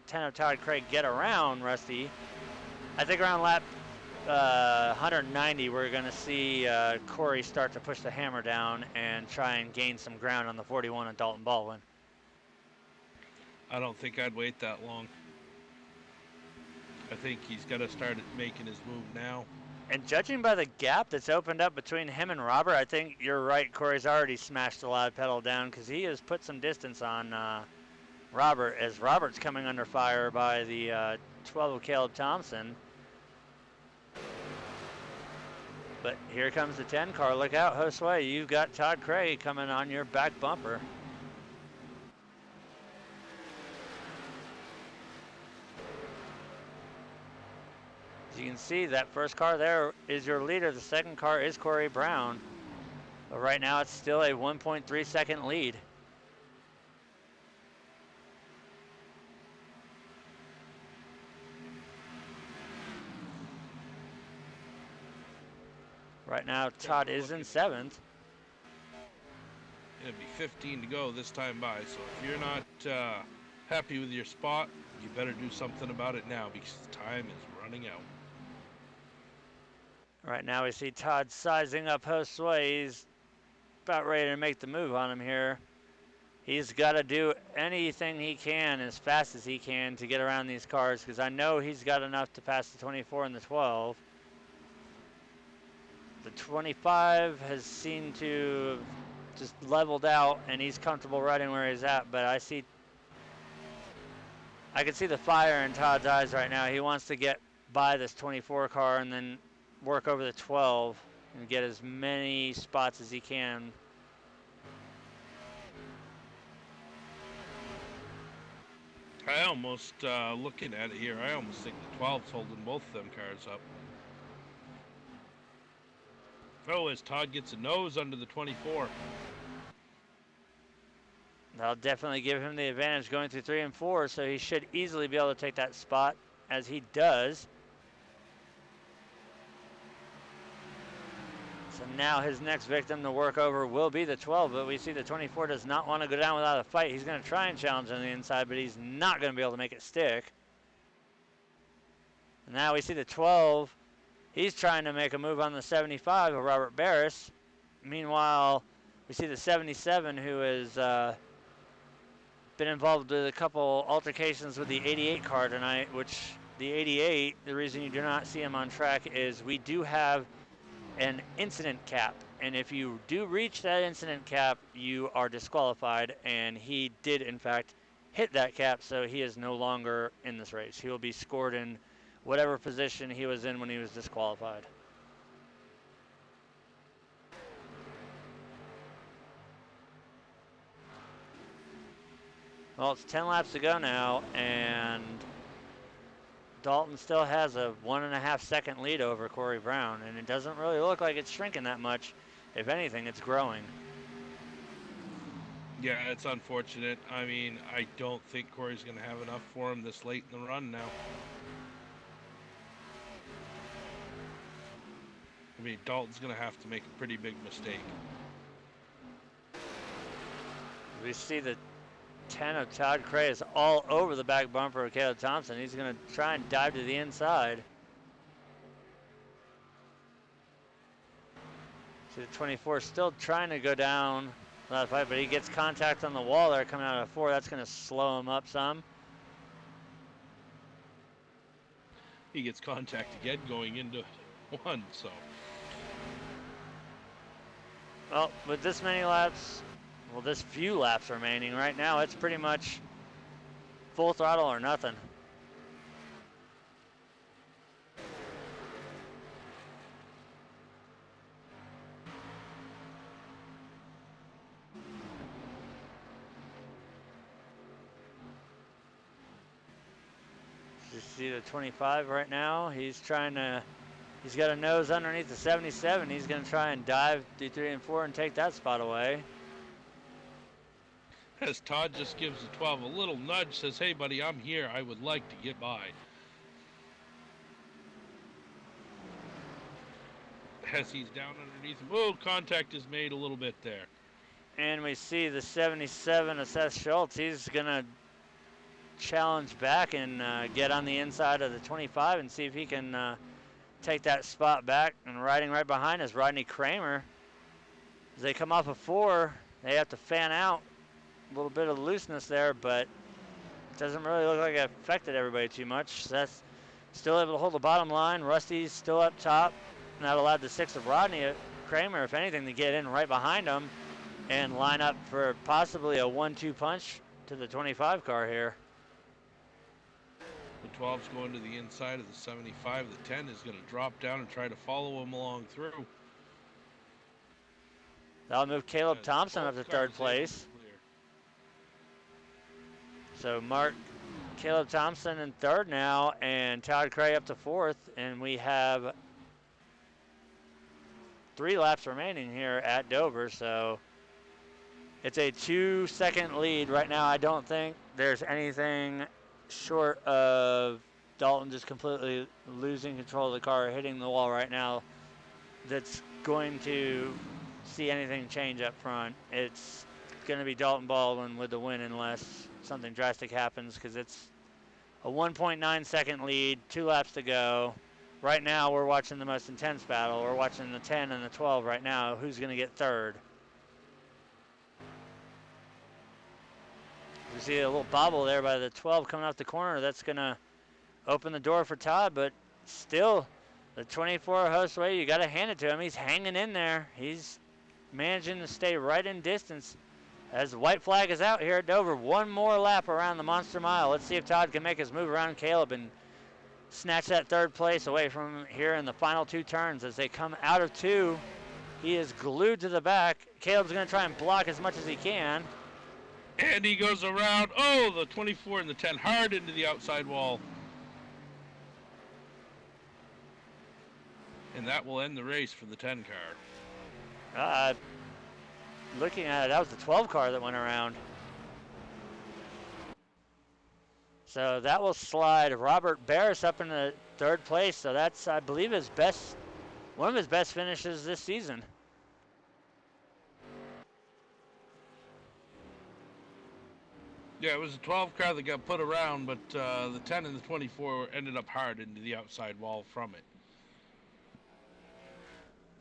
10 of Todd Craig get around Rusty. I think around lap 190, we're going to see Corey start to push the hammer down and try and gain some ground on the 41 of Dalton Baldwin. I don't think I'd wait that long. I think he's got to start making his move now. And judging by the gap that's opened up between him and Robert, I think you're right. Corey's already smashed the live pedal down because he has put some distance on Robert, as Robert's coming under fire by the 12 of Caleb Thompson. But here comes the 10 car. Look out, Josue. You've got Todd Craig coming on your back bumper. As you can see, that first car there is your leader. The second car is Corey Brown. But right now, it's still a 1.3 second lead. Right now, Todd is in 7th. It'll be 15 to go this time by. So if you're not happy with your spot, you better do something about it now because time is running out. Right now we see Todd sizing up Josue. He's about ready to make the move on him here. He's got to do anything he can as fast as he can to get around these cars because I know he's got enough to pass the 24 and the 12. The 25 has seemed to have just leveled out and he's comfortable riding where he's at, but I can see the fire in Todd's eyes right now. He wants to get by this 24 car and then work over the 12 and get as many spots as he can. I almost, looking at it here, I almost think the 12's holding both of them cars up. Oh, as Todd gets a nose under the 24. That'll definitely give him the advantage going through 3 and 4, so he should easily be able to take that spot as he does. So now his next victim to work over will be the 12, but we see the 24 does not want to go down without a fight. He's going to try and challenge on the inside, but he's not going to be able to make it stick. And now we see the 12. He's trying to make a move on the 75 of Robert Barris. Meanwhile, we see the 77 who has been involved with a couple altercations with the 88 car tonight, which the 88, the reason you do not see him on track is we do have an incident cap, and if you do reach that incident cap, you are disqualified, and he did in fact hit that cap, so he is no longer in this race. He will be scored in whatever position he was in when he was disqualified. Well, it's 10 laps to go now, and Dalton still has a 1.5 second lead over Corey Brown, and it doesn't really look like it's shrinking that much. If anything, it's growing. Yeah, it's unfortunate. I mean, I don't think Corey's going to have enough for him this late in the run now. I mean, Dalton's going to have to make a pretty big mistake. We see the 10 of Todd Cray is all over the back bumper of Caleb Thompson. He's going to try and dive to the inside. See the 24 still trying to go down that fight, but he gets contact on the wall there coming out of 4. That's going to slow him up some. He gets contact again going into 1, so. Well, with this many laps, well, this few laps remaining right now, it's pretty much full throttle or nothing. You see the 25 right now. He's got a nose underneath the 77. He's going to try and dive through 3 and 4 and take that spot away. As Todd just gives the 12 a little nudge, says, hey, buddy, I'm here. I would like to get by. As he's down underneath him. Oh, contact is made a little bit there. And we see the 77 of Seth Schultz. He's going to challenge back and get on the inside of the 25 and see if he can take that spot back. And riding right behind is Rodney Kramer. As they come off of 4, they have to fan out. A little bit of looseness there, but it doesn't really look like it affected everybody too much. Seth's still able to hold the bottom line. Rusty's still up top. And that allowed the 6 of Rodney Kramer, if anything, to get in right behind him and line up for possibly a 1-2 punch to the 25 car here. The 12's going to the inside of the 75. The 10 is going to drop down and try to follow him along through. That'll move Caleb Thompson up to 3rd place. So Caleb Thompson in 3rd now, and Todd Cray up to 4th, and we have 3 laps remaining here at Dover, so it's a 2-second lead right now. I don't think there's anything short of Dalton just completely losing control of the car, hitting the wall right now, that's going to see anything change up front. It's going to be Dalton Baldwin with the win unless something drastic happens, because it's a 1.9 second lead, 2 laps to go. Right now, we're watching the most intense battle. We're watching the 10 and the 12 right now. Who's going to get third? You see a little bobble there by the 12 coming off the corner. That's going to open the door for Todd, but still, the 24 Josue, you got to hand it to him. He's hanging in there. He's managing to stay right in distance as the white flag is out here at Dover. One more lap around the Monster Mile. Let's see if Todd can make his move around Caleb and snatch that third place away from him here in the final 2 turns as they come out of 2. He is glued to the back. Caleb's going to try and block as much as he can. And he goes around, the 24 and the 10 hard into the outside wall. And that will end the race for the 10 car. Looking at it, that was the 12 car that went around. So that will slide Robert Barris up into 3rd place. So that's, I believe, one of his best finishes this season. Yeah, it was a 12 car that got put around, but the 10 and the 24 ended up hard into the outside wall from it.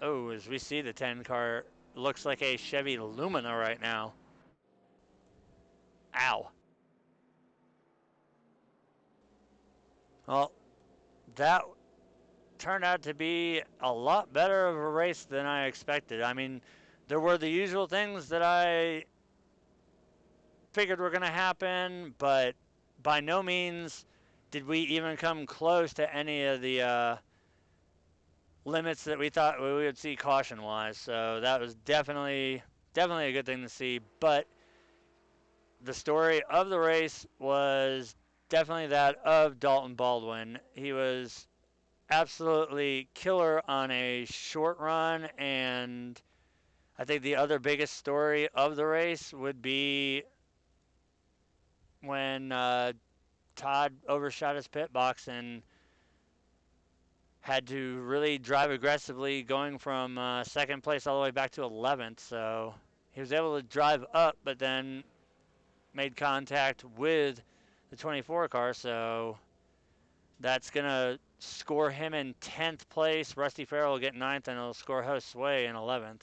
Oh, as we see the 10 car, looks like a Chevy Lumina right now. Ow. Well, that turned out to be a lot better of a race than I expected. I mean, there were the usual things that I figured were going to happen, but by no means did we even come close to any of the limits that we thought we would see caution-wise. So that was definitely a good thing to see. But the story of the race was definitely that of Dalton Baldwin. He was absolutely killer on a short run, and I think the other biggest story of the race would be when Todd overshot his pit box and had to really drive aggressively, going from 2nd place all the way back to 11th. So he was able to drive up, but then made contact with the 24 car. So that's going to score him in 10th place. Rusty Farrell will get 9th, and it'll score Josue in 11th.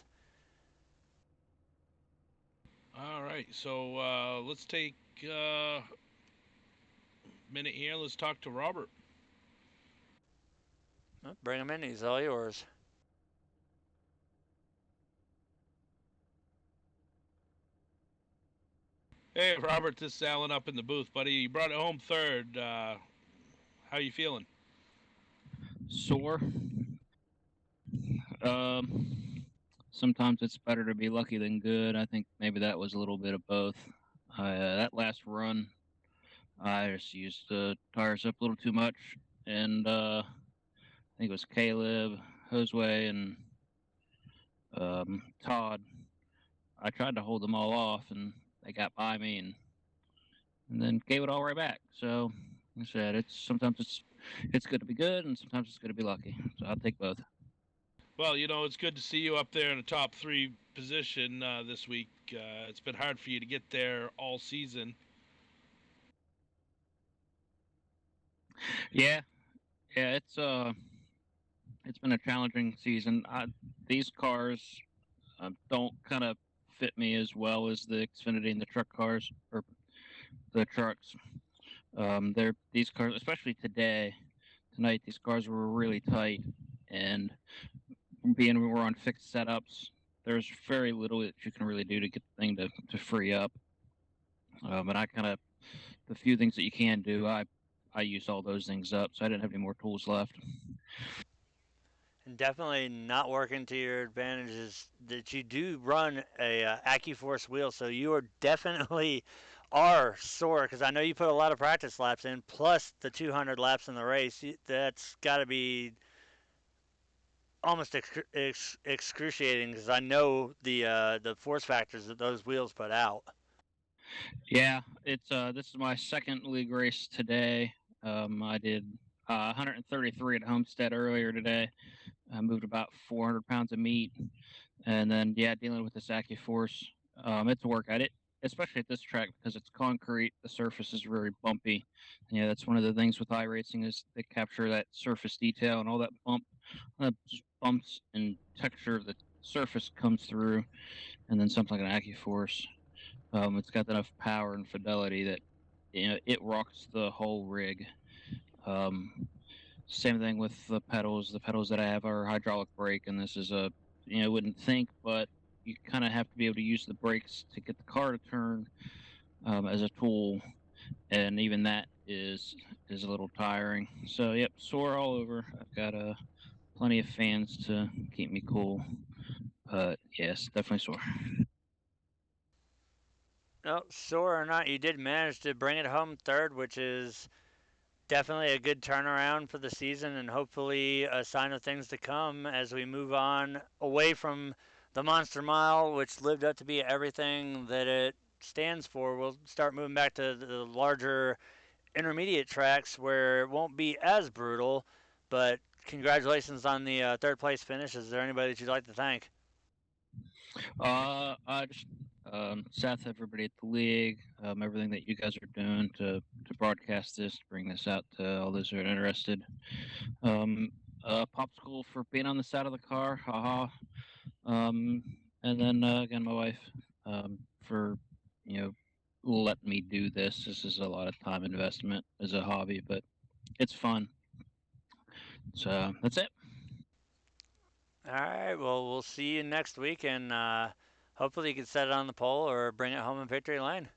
All right, so let's take a minute here. Let's talk to Robert. Bring him in. He's all yours. Hey, Robert, this is Alan up in the booth, buddy. You brought it home 3rd. How you feeling? Sore. Sometimes it's better to be lucky than good. I think maybe that was a little bit of both. That last run, I just used the tires up a little too much, and I think it was Caleb, Josue, and Todd. I tried to hold them all off, and they got by me, and then gave it all right back. So, like I said, sometimes it's good to be good, and sometimes it's good to be lucky. So I'll take both. Well, it's good to see you up there in the top 3 position this week. It's been hard for you to get there all season. Yeah, it's been a challenging season. These cars don't kind of fit me as well as the Xfinity and the truck cars, or the trucks. These cars, especially tonight, these cars were really tight, and being we're on fixed setups, there's very little that you can really do to get the thing to free up. But the few things that you can do, I used all those things up, so I didn't have any more tools left. And definitely not working to your advantage is that you do run a AccuForce wheel, so you are definitely sore, because I know you put a lot of practice laps in, plus the 200 laps in the race. That's got to be almost excruciating, because I know the force factors that those wheels put out. Yeah, this is my 2nd league race today. I did 133 at Homestead earlier today. I moved about 400 pounds of meat, and then yeah, dealing with this AccuForce, it's a workout. Especially at this track because it's concrete. The surface is very bumpy. And, yeah, that's one of the things with iRacing is they capture that surface detail and all that just bumps and texture of the surface comes through, and then something like an AccuForce, it's got enough power and fidelity that it rocks the whole rig. Same thing with the pedals. The pedals that I have are hydraulic brake, and this is wouldn't think, but you kind of have to be able to use the brakes to get the car to turn as a tool, and even that is a little tiring. So yep, sore all over. I've got plenty of fans to keep me cool, but yes, definitely sore. No, sore or not, you did manage to bring it home third, which is definitely a good turnaround for the season and hopefully a sign of things to come as we move on away from the Monster Mile, which lived up to be everything that it stands for. We'll start moving back to the larger intermediate tracks where it won't be as brutal, but congratulations on the third place finish. Is there anybody that you'd like to thank? I just Seth, everybody at the league, everything that you guys are doing to broadcast this, to bring this out to all those who are interested. Popsicle for being on the side of the car, haha. And then again, my wife, for letting me do this. This is a lot of time investment as a hobby, but it's fun. So that's it. All right, well, we'll see you next week, and hopefully you can set it on the pole or bring it home in victory lane.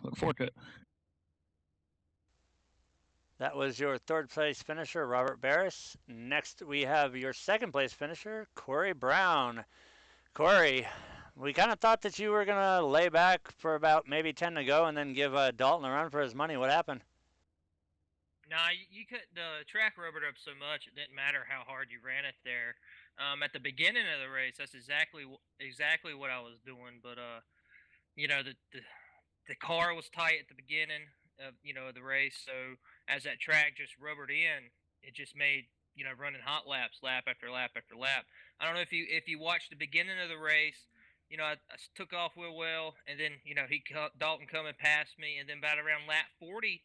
Look forward to it. That was your third place finisher, Robert Barris. Next, we have your second place finisher, Corey Brown. Corey, we kind of thought that you were going to lay back for about maybe 10 to go and then give Dalton a run for his money. What happened? Nah, you could the track rubbered up so much it didn't matter how hard you ran it there. At the beginning of the race, that's exactly what I was doing. But the car was tight at the beginning of the race, so as that track just rubbered in, it just made running hot laps, lap after lap after lap. I don't know if you watched the beginning of the race. I took off real well, and then Dalton coming past me, and then about around lap 40.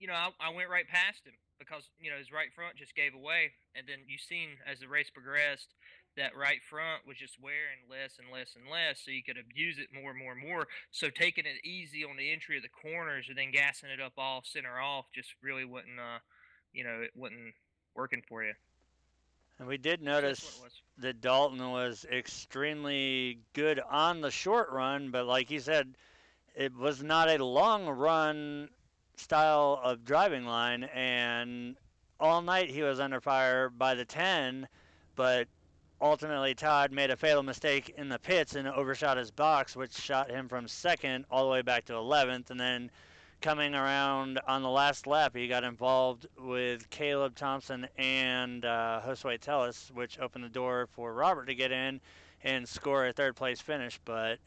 I went right past him because his right front just gave away, and then you seen as the race progressed that right front was just wearing less and less and less, so you could abuse it more and more and more. So taking it easy on the entry of the corners and then gassing it up off center off just really wasn't it wasn't working for you. And we did notice that Dalton was extremely good on the short run, but like you said, it was not a long run style of driving line, and all night he was under fire by the 10, but ultimately Todd made a fatal mistake in the pits and overshot his box, which shot him from second all the way back to 11th, and then coming around on the last lap, he got involved with Caleb Thompson and Josue Tellis, which opened the door for Robert to get in and score a third place finish, but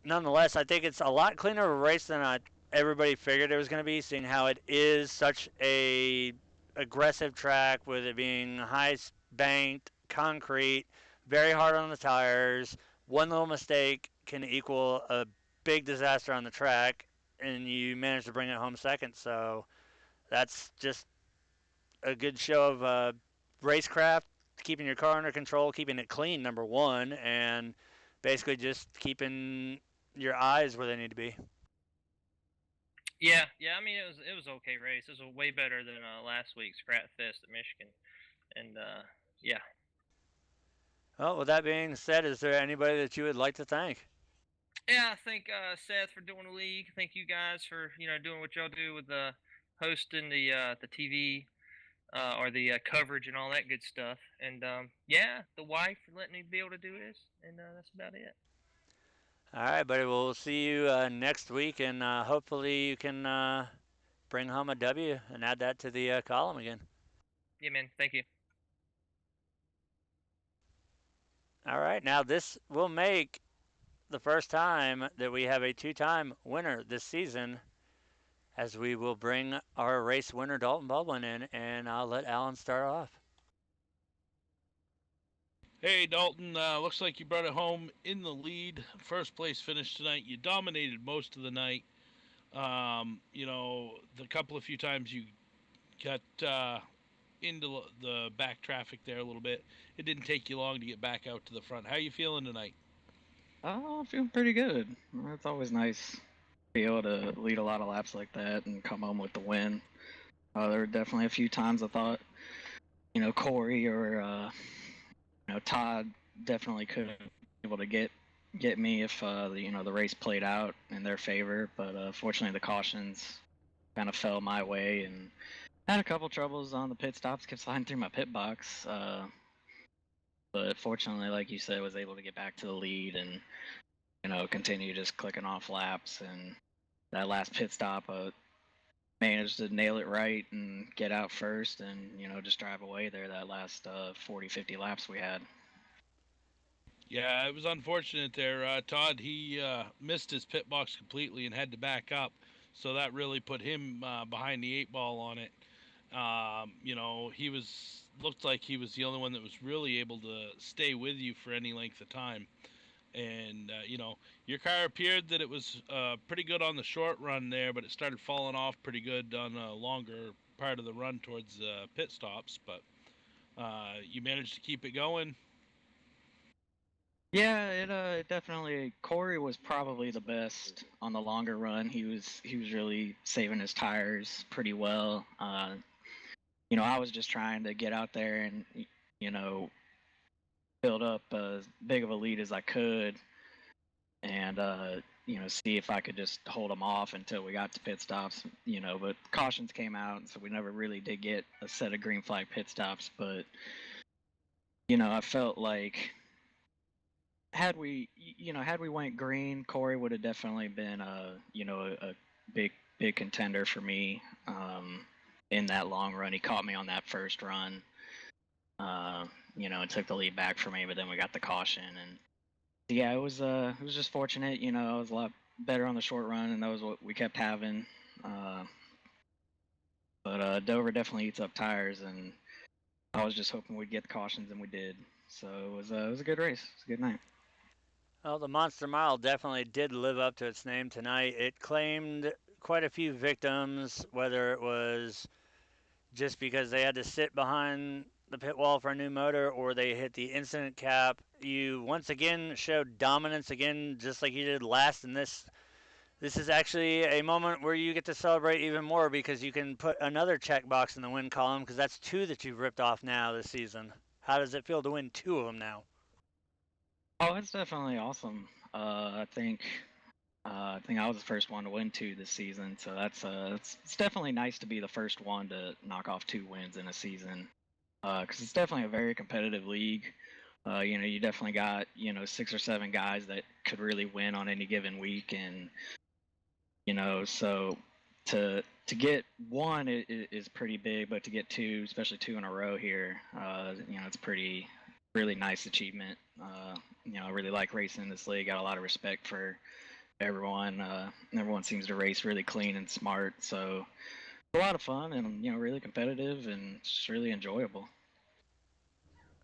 nonetheless, I think it's a lot cleaner of a race than everybody figured it was going to be, seeing how it is such a aggressive track with it being high banked concrete, very hard on the tires. One little mistake can equal a big disaster on the track, and you manage to bring it home second. So that's just a good show of racecraft, keeping your car under control, keeping it clean, number one, and basically just keeping your eyes where they need to be. Yeah. I mean, it was okay race. It was way better than last week's Scrap Fest at Michigan, and yeah. Well, with that being said, is there anybody that you would like to thank? Yeah, I thank Seth for doing the league. Thank you guys for doing what y'all do with hosting the TV or the coverage and all that good stuff. And yeah, the wife for letting me be able to do this, and that's about it. All right, buddy. Well, we'll see you next week, and hopefully you can bring home a W and add that to the column again. Yeah, man. Thank you. All right. Now, this will make the first time that we have a two-time winner this season, as we will bring our race winner, Dalton Bublin, in, and I'll let Alan start off. Hey, Dalton, looks like you brought it home in the lead. First place finish tonight. You dominated most of the night. The couple of few times you got into the back traffic there a little bit, it didn't take you long to get back out to the front. How you feeling tonight? I'm feeling pretty good. It's always nice to be able to lead a lot of laps like that and come home with the win. There were definitely a few times I thought, Corey or Todd definitely could have been able to get me if the race played out in their favor, but fortunately the cautions kind of fell my way and had a couple troubles on the pit stops, kept sliding through my pit box. But fortunately, like you said, was able to get back to the lead and continue just clicking off laps. And that last pit stop, managed to nail it right and get out first, and just drive away there that last 40-50 laps we had. Yeah, it was unfortunate there. Todd, he missed his pit box completely and had to back up, so that really put him behind the 8 ball on it. He looked like he was the only one that was really able to stay with you for any length of time. And, your car appeared that it was pretty good on the short run there, but it started falling off pretty good on a longer part of the run towards pit stops. But you managed to keep it going. Yeah, it definitely. Corey was probably the best on the longer run. He was really saving his tires pretty well. I was just trying to get out there and build up as big of a lead as I could, and see if I could just hold them off until we got to pit stops. But cautions came out, so we never really did get a set of green flag pit stops. But I felt like had we went green, Corey would have definitely been a big contender for me in that long run. He caught me on that first run, and took the lead back for me. But then we got the caution, and yeah, it was just fortunate. I was a lot better on the short run, and that was what we kept having. But Dover definitely eats up tires, and I was just hoping we'd get the cautions, and we did. So it was a good race. It was a good night. Well, the Monster Mile definitely did live up to its name tonight. It claimed quite a few victims, whether it was just because they had to sit behind the pit wall for a new motor or they hit the incident cap. You once again showed dominance again, just like you did last in this. This is actually a moment where you get to celebrate even more because you can put another checkbox in the win column because that's 2 that you've ripped off now this season. How does it feel to win 2 of them now? Oh, it's definitely awesome. I think I was the first one to win 2 this season, so it's definitely nice to be the first one to knock off 2 wins in a season. Because it's definitely a very competitive league. You definitely got 6 or 7 guys that could really win on any given week, and so to get 1 is pretty big, but to get 2, especially 2 in a row here, it's really nice achievement. I really like racing in this league. Got a lot of respect for everyone. Everyone seems to race really clean and smart. So it's a lot of fun and really competitive and just really enjoyable.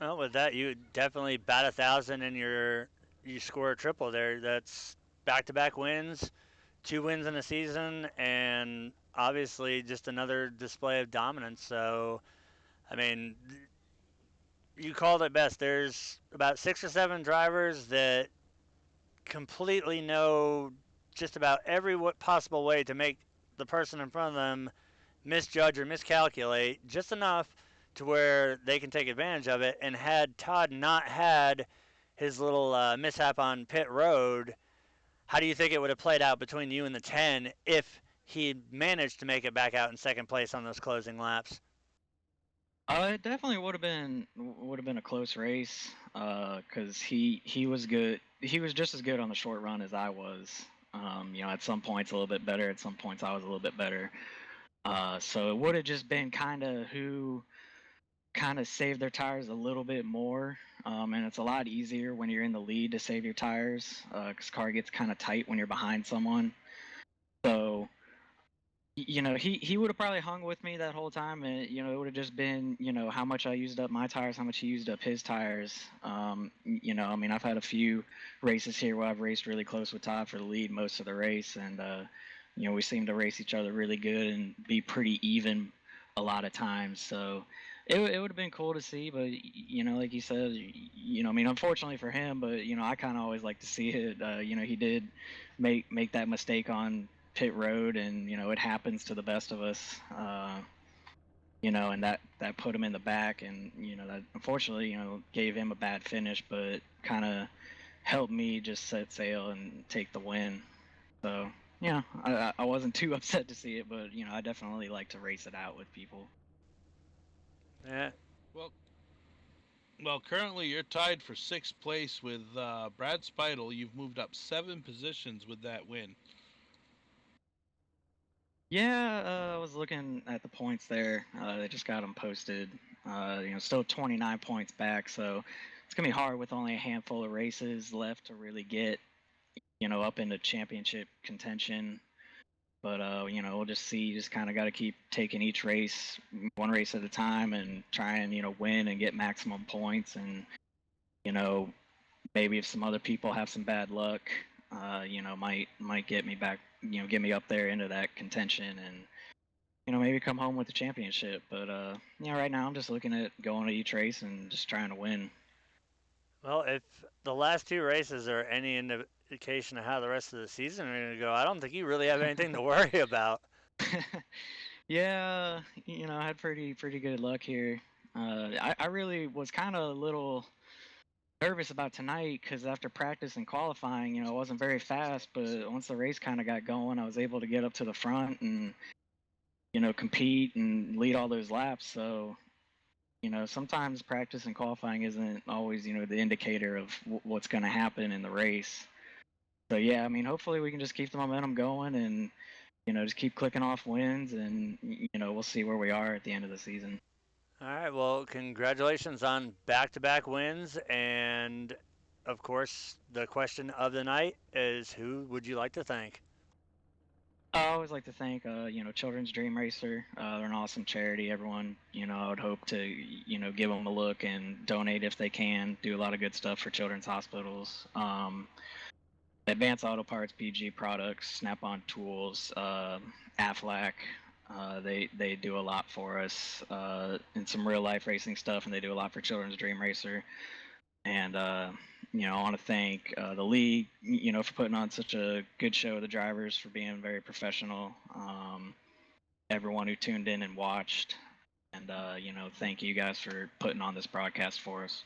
Well, with that, you definitely bat 1,000 and you score a triple there. That's back-to-back wins, 2 wins in a season, and obviously just another display of dominance. So, I mean, you called it best. There's about 6 or 7 drivers that completely know just about every possible way to make the person in front of them misjudge or miscalculate just enough to where they can take advantage of it. And had Todd not had his little mishap on pit road, how do you think it would have played out between you and the 10 if he managed to make it back out in second place on those closing laps? It definitely would have been a close race. Because he was good. He was just as good on the short run as I was. At some points a little bit better. At some points I was a little bit better. So it would have just been kind of who kind of saved their tires a little bit more. And it's a lot easier when you're in the lead to save your tires because car gets kind of tight when you're behind someone. So he would have probably hung with me that whole time, and it would have just been how much I used up my tires, how much he used up his tires. I mean, I've had a few races here where I've raced really close with Todd for the lead most of the race, and we seem to race each other really good and be pretty even a lot of times. So it would have been cool to see, but like you said, I mean, unfortunately for him, but I kind of always like to see it. He did make that mistake on pit road, and it happens to the best of us. And that put him in the back, and that unfortunately gave him a bad finish, but kind of helped me just set sail and take the win. So I wasn't too upset to see it, but I definitely like to race it out with people. Yeah. Well, currently you're tied for 6th place with Brad Speidel. You've moved up 7 positions with that win. Yeah, I was looking at the points there. They just got them posted. Still 29 points back, so it's gonna be hard with only a handful of races left to really get, up into championship contention. But we'll just see. Just kind of got to keep taking each race, one race at a time, and try and win and get maximum points. And maybe if some other people have some bad luck, might get me back, get me up there into that contention, and maybe come home with the championship. But right now I'm just looking at going to each race and just trying to win. Well, if the last 2 races are any indication of how the rest of the season are going to go, I don't think you really have anything to worry about. Yeah, I had pretty good luck here. I really was kind of a little nervous about tonight because after practice and qualifying, I wasn't very fast, but once the race kind of got going, I was able to get up to the front and compete and lead all those laps. So sometimes practice and qualifying isn't always the indicator of what's going to happen in the race. So yeah, I mean, hopefully we can just keep the momentum going and just keep clicking off wins, and we'll see where we are at the end of the season. All right, well, congratulations on back-to-back wins, and of course, the question of the night is, who would you like to thank? I always like to thank, Children's Dream Racer. They're an awesome charity. Everyone, I would hope to, give them a look and donate if they can. Do a lot of good stuff for children's hospitals. Advanced Auto Parts, PG Products, Snap-on Tools, Aflac. They do a lot for us in some real life racing stuff, and they do a lot for Children's Dream Racer. And I want to thank the league, for putting on such a good show. The drivers for being very professional. Everyone who tuned in and watched, and thank you guys for putting on this broadcast for us.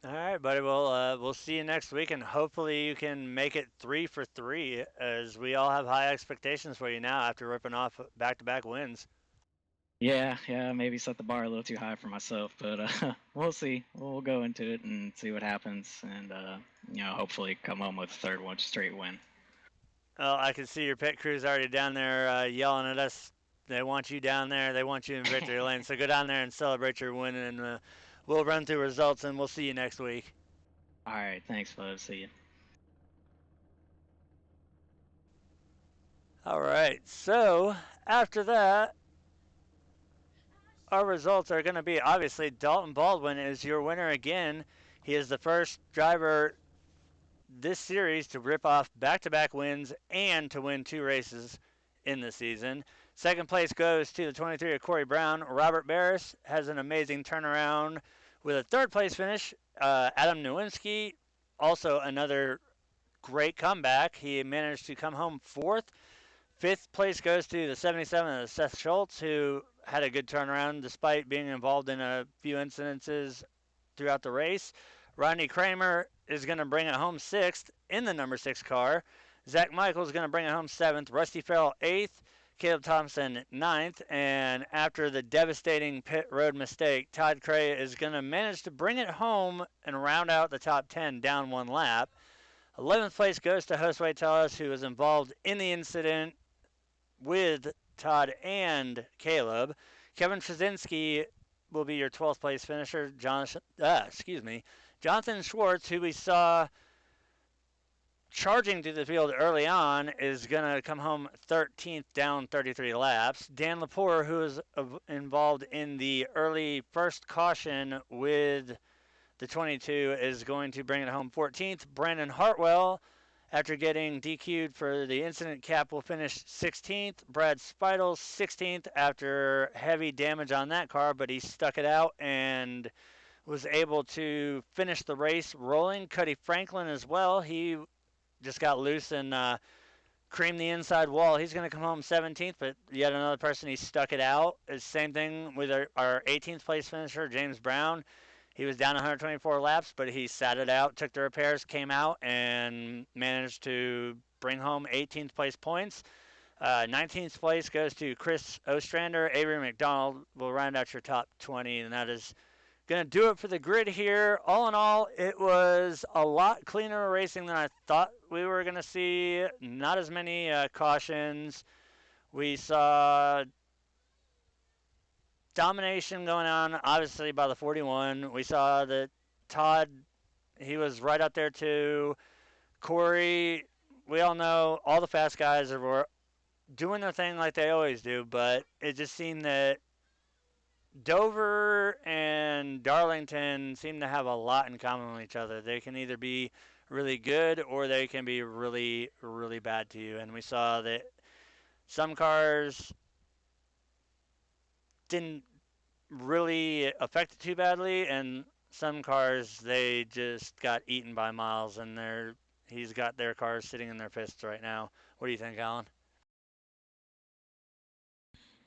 All right, buddy. Well, we'll see you next week, and hopefully you can make it 3 for 3, as we all have high expectations for you now after ripping off back-to-back wins. Yeah, maybe set the bar a little too high for myself, but we'll see. We'll go into it and see what happens, and hopefully come home with a third one straight win. Well, I can see your pit crew's already down there yelling at us. They want you down there. They want you in victory lane. So go down there and celebrate your win, and we'll run through results, and we'll see you next week. All right, thanks, bud. See you. All right, so after that, our results are going to be, obviously, Dalton Baldwin is your winner again. He is the first driver this series to rip off back-to-back wins and to win 2 races in the season. Second place goes to the 23 of Corey Brown. Robert Barris has an amazing turnaround with a third place finish. Adam Nowinski, also another great comeback. He managed to come home 4th. 5th place goes to the 77 of Seth Schultz, who had a good turnaround despite being involved in a few incidences throughout the race. Rodney Kramer is going to bring it home 6th in the number 6 car. Zach Michaels is going to bring it home 7th. Rusty Farrell 8th. Caleb Thompson 9th. And after the devastating pit road mistake, Todd Cray is going to manage to bring it home and round out the top 10 down 1 lap. 11th place goes to Josue Tellez, who was involved in the incident with Todd and Caleb. Kevin Trzynski will be your 12th place finisher. Jonathan Schwartz, who we saw charging through the field early on, is going to come home 13th down 33 laps. Dan Lepore, who is involved in the early first caution with the 22, is going to bring it home 14th. Brandon Hartwell, after getting DQ'd for the incident cap, will finish 16th. Brad Speidel 16th after heavy damage on that car, but he stuck it out and was able to finish the race rolling. Cuddy Franklin as well. He just got loose and creamed the inside wall. He's going to come home 17th, but yet another person, he stuck it out. It's same thing with our 18th place finisher, James Brown. He was down 124 laps, but he sat it out, took the repairs, came out, and managed to bring home 18th place points. 19th place goes to Chris Ostrander. Avery McDonald will round out your top 20, and that is going to do it for the grid here. All in all, it was a lot cleaner racing than I thought we were going to see. Not as many cautions. We saw domination going on, obviously, by the 41. We saw that Todd, he was right up there too. Corey, we all know all the fast guys were doing their thing like they always do, but it just seemed that Dover and Darlington seem to have a lot in common with each other. They can either be really good or they can be really, really bad to you. And we saw that some cars didn't really affect it too badly, and some cars, they just got eaten by Miles, and he's got their cars sitting in their fists right now. What do you think, Alan?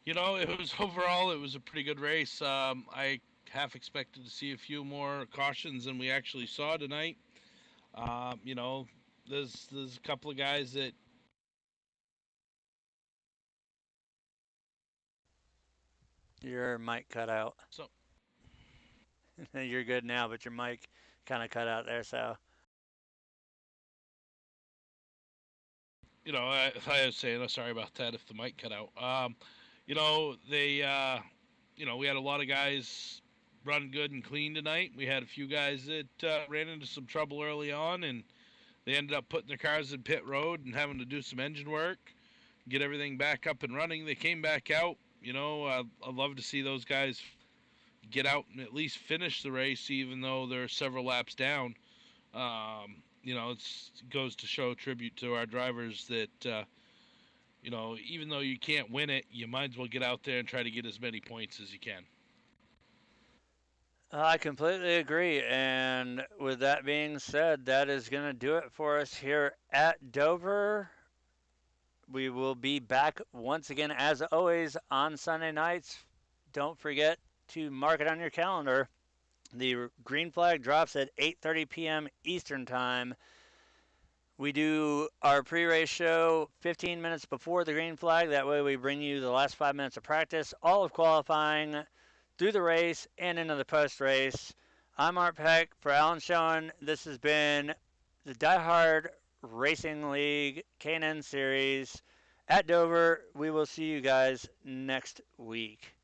You know, it was a pretty good race. I half expected to see a few more cautions than we actually saw tonight. You know, there's a couple of guys that. Your mic cut out. So. You're good now, but your mic kind of cut out there, so. You know, I was saying, sorry about that if the mic cut out. You know, you know, we had a lot of guys run good and clean tonight. We had a few guys that ran into some trouble early on, and they ended up putting their cars in pit road and having to do some engine work, get everything back up and running. They came back out. You know, I'd love to see those guys get out and at least finish the race, even though they're several laps down. You know, it goes to show tribute to our drivers that, you know, even though you can't win it, you might as well get out there and try to get as many points as you can. I completely agree. And with that being said, that is going to do it for us here at Dover. We will be back once again, as always, on Sunday nights. Don't forget to mark it on your calendar. The green flag drops at 8:30 p.m. Eastern Time. We do our pre-race show 15 minutes before the green flag. That way we bring you the last 5 minutes of practice, all of qualifying, through the race, and into the post-race. I'm Art Peck for Alan Schoen. This has been the Diehard Racing League K&N Series at Dover. We will see you guys next week.